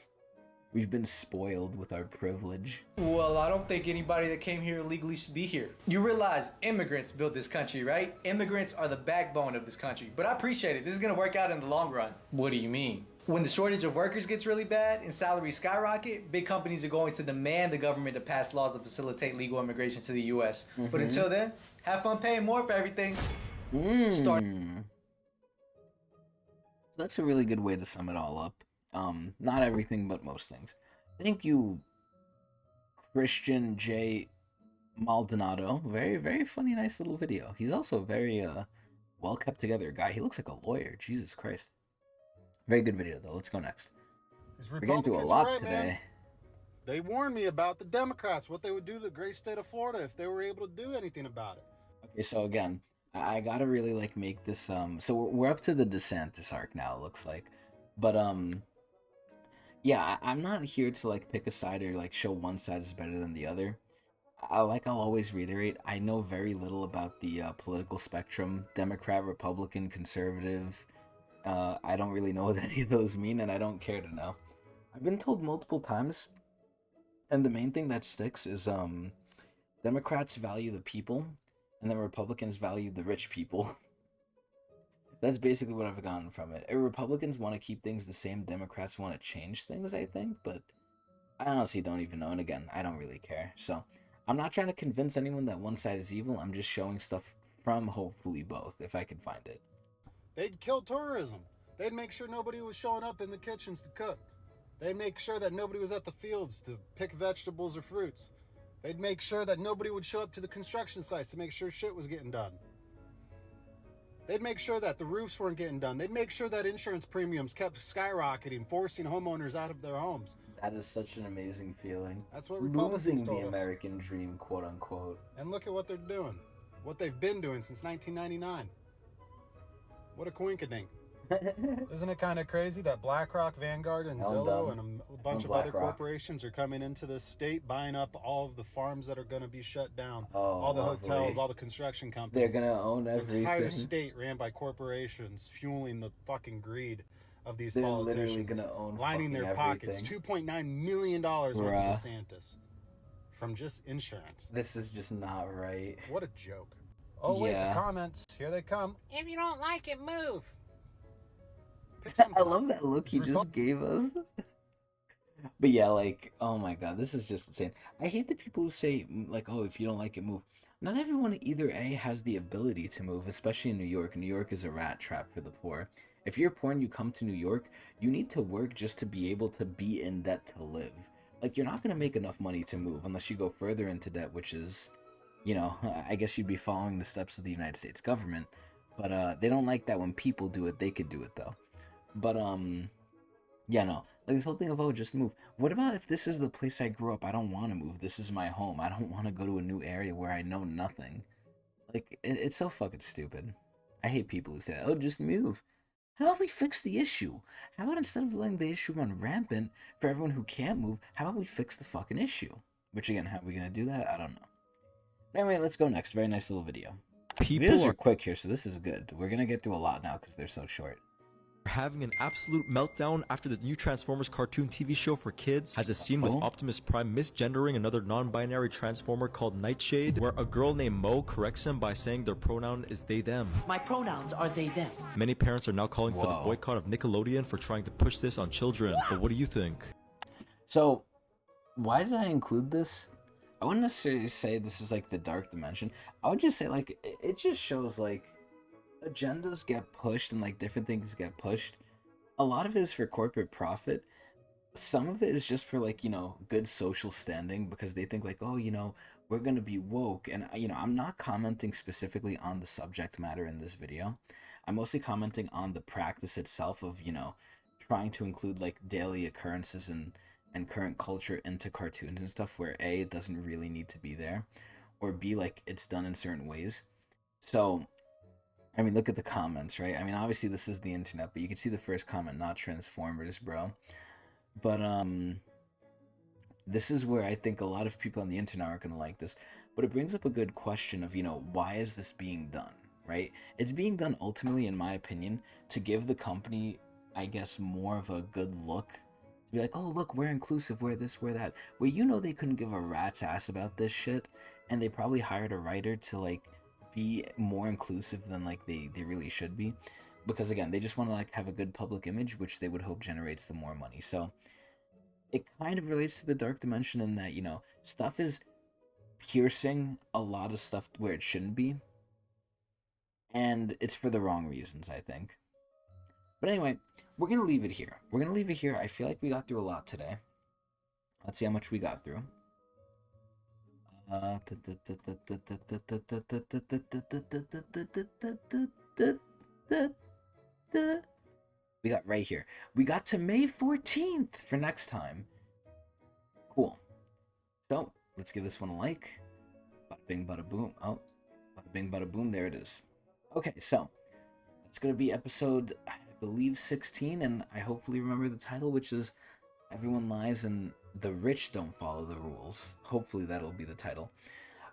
We've been spoiled with our privilege. Well, I don't think anybody that came here illegally should be here. You realize immigrants built this country, right? Immigrants are the backbone of this country. But I appreciate it. This is gonna work out in the long run. What do you mean? When the shortage of workers gets really bad and salaries skyrocket, big companies are going to demand the government to pass laws to facilitate legal immigration to the US. But until then, have fun paying more for everything. Start. That's a really good way to sum it all up. Not everything, but most things. Thank you, Christian J. Maldonado. Very, very funny, nice little video. He's also a very well kept together guy. He looks like a lawyer. Jesus Christ. Very good video though. Let's go next. We're getting through a lot today. Man. They warned me about the Democrats, what they would do to the great state of Florida if they were able to do anything about it. Okay, so again, I gotta really like make this so we're up to the DeSantis arc now, it looks like. But yeah, I'm not here to like pick a side or like show one side is better than the other. I'll always reiterate, I know very little about the political spectrum, Democrat, Republican, conservative. I don't really know what any of those mean, and I don't care to know. I've been told multiple times, and the main thing that sticks is Democrats value the people, and then Republicans value the rich people. That's basically what I've gotten from it. Republicans want to keep things the same, Democrats want to change things, I think, but I honestly don't even know, and again, I don't really care. So, I'm not trying to convince anyone that one side is evil, I'm just showing stuff from hopefully both, if I can find it. They'd kill tourism. They'd make sure nobody was showing up in the kitchens to cook. They'd make sure that nobody was at the fields to pick vegetables or fruits. They'd make sure that nobody would show up to the construction sites to make sure shit was getting done. They'd make sure that the roofs weren't getting done. They'd make sure that insurance premiums kept skyrocketing, forcing homeowners out of their homes. That is such an amazing feeling. That's what Republicans losing told the us. American dream, quote unquote. And look at what they're doing. What they've been doing since 1999. What a coinkydink. Isn't it kind of crazy that BlackRock, Vanguard, and Zillow and a bunch of other corporations are coming into this state, buying up all of the farms that are going to be shut down, all the hotels, all the construction companies. They're going to own everything. The entire state ran by corporations, fueling the fucking greed of these They're politicians. literally going to own lining their fucking pockets. everything. $2.9 million went to DeSantis from just insurance. This is just not right. What a joke. Oh, wait, the comments. Here they come. If you don't like it, move. I love that look he just gave us. But yeah, like, oh my god, this is just insane. I hate the people who say, like, oh, if you don't like it, move. Not everyone either A, has the ability to move, especially in New York. New York is a rat trap for the poor. If you're poor and you come to New York, you need to work just to be able to be in debt to live. Like, you're not going to make enough money to move unless you go further into debt, which is, you know, I guess you'd be following the steps of the United States government. But they don't like that when people do it. They could do it, though. But, yeah, no. Like, this whole thing of, oh, just move. What about if this is the place I grew up? I don't want to move. This is my home. I don't want to go to a new area where I know nothing. Like, it's so fucking stupid. I hate people who say that. Oh, just move. How about we fix the issue? How about instead of letting the issue run rampant for everyone who can't move, how about we fix the fucking issue? Which, again, how are we going to do that? I don't know. But anyway, let's go next. Very nice little video. Videos are quick here, so this is good. We're going to get through a lot now because they're so short. Having an absolute meltdown after the new Transformers cartoon TV show for kids has a scene with Optimus Prime misgendering another non-binary Transformer called Nightshade, where a girl named Mo corrects him by saying their pronoun is they them. My pronouns are they them. Many parents are now calling for the boycott of Nickelodeon for trying to push this on children, but what do you think? So, why did I include this? I wouldn't necessarily say this is like the dark dimension. I would just say like, it just shows like, agendas get pushed and like different things get pushed a lot of it is for corporate profit. Some of it is just for, like, good social standing, because they think like, oh, we're gonna be woke. And I'm not commenting specifically on the subject matter in this video. I'm mostly commenting on the practice itself of, trying to include like daily occurrences and current culture into cartoons and stuff, where A, it doesn't really need to be there, or B, like, it's done in certain ways. So I mean, look at the comments, right? I mean, obviously this is the internet, but you can see the first comment, not Transformers, bro. But this is where I think a lot of people on the internet are gonna like this. But it brings up a good question of, why is this being done, right? It's being done ultimately, in my opinion, to give the company, I guess, more of a good look. To be like, oh, look, we're inclusive, we're this, we're that. Well, they couldn't give a rat's ass about this shit, and they probably hired a writer to, like, be more inclusive than, like, they really should be. Because, again, they just want to, like, have a good public image, which they would hope generates them more money. So it kind of relates to the dark dimension in that, stuff is piercing a lot of stuff where it shouldn't be. And it's for the wrong reasons, I think. But anyway, we're going to leave it here. We're going to leave it here. I feel like we got through a lot today. Let's see how much we got through. We got right here. We got to May 14th for next time. Cool. So, let's give this one a like. Bada bing, bada boom. Oh, bada bing, bada boom. There it is. Okay, so that's going to be episode, I believe, 16, and I hopefully remember the title, which is Everyone Lies and the Rich Don't Follow the Rules. Hopefully that'll be the title.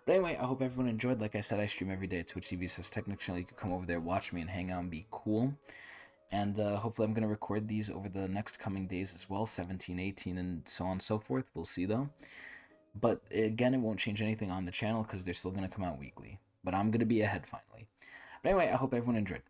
But anyway, I hope everyone enjoyed. Like I said, I stream every day at Twitch TV, says Tecnics channel. You can come over there, watch me, and hang out and be cool. And hopefully I'm going to record these over the next coming days as well, 17, 18, and so on and so forth. We'll see, though. But again, it won't change anything on the channel because they're still going to come out weekly. But I'm going to be ahead finally. But anyway, I hope everyone enjoyed.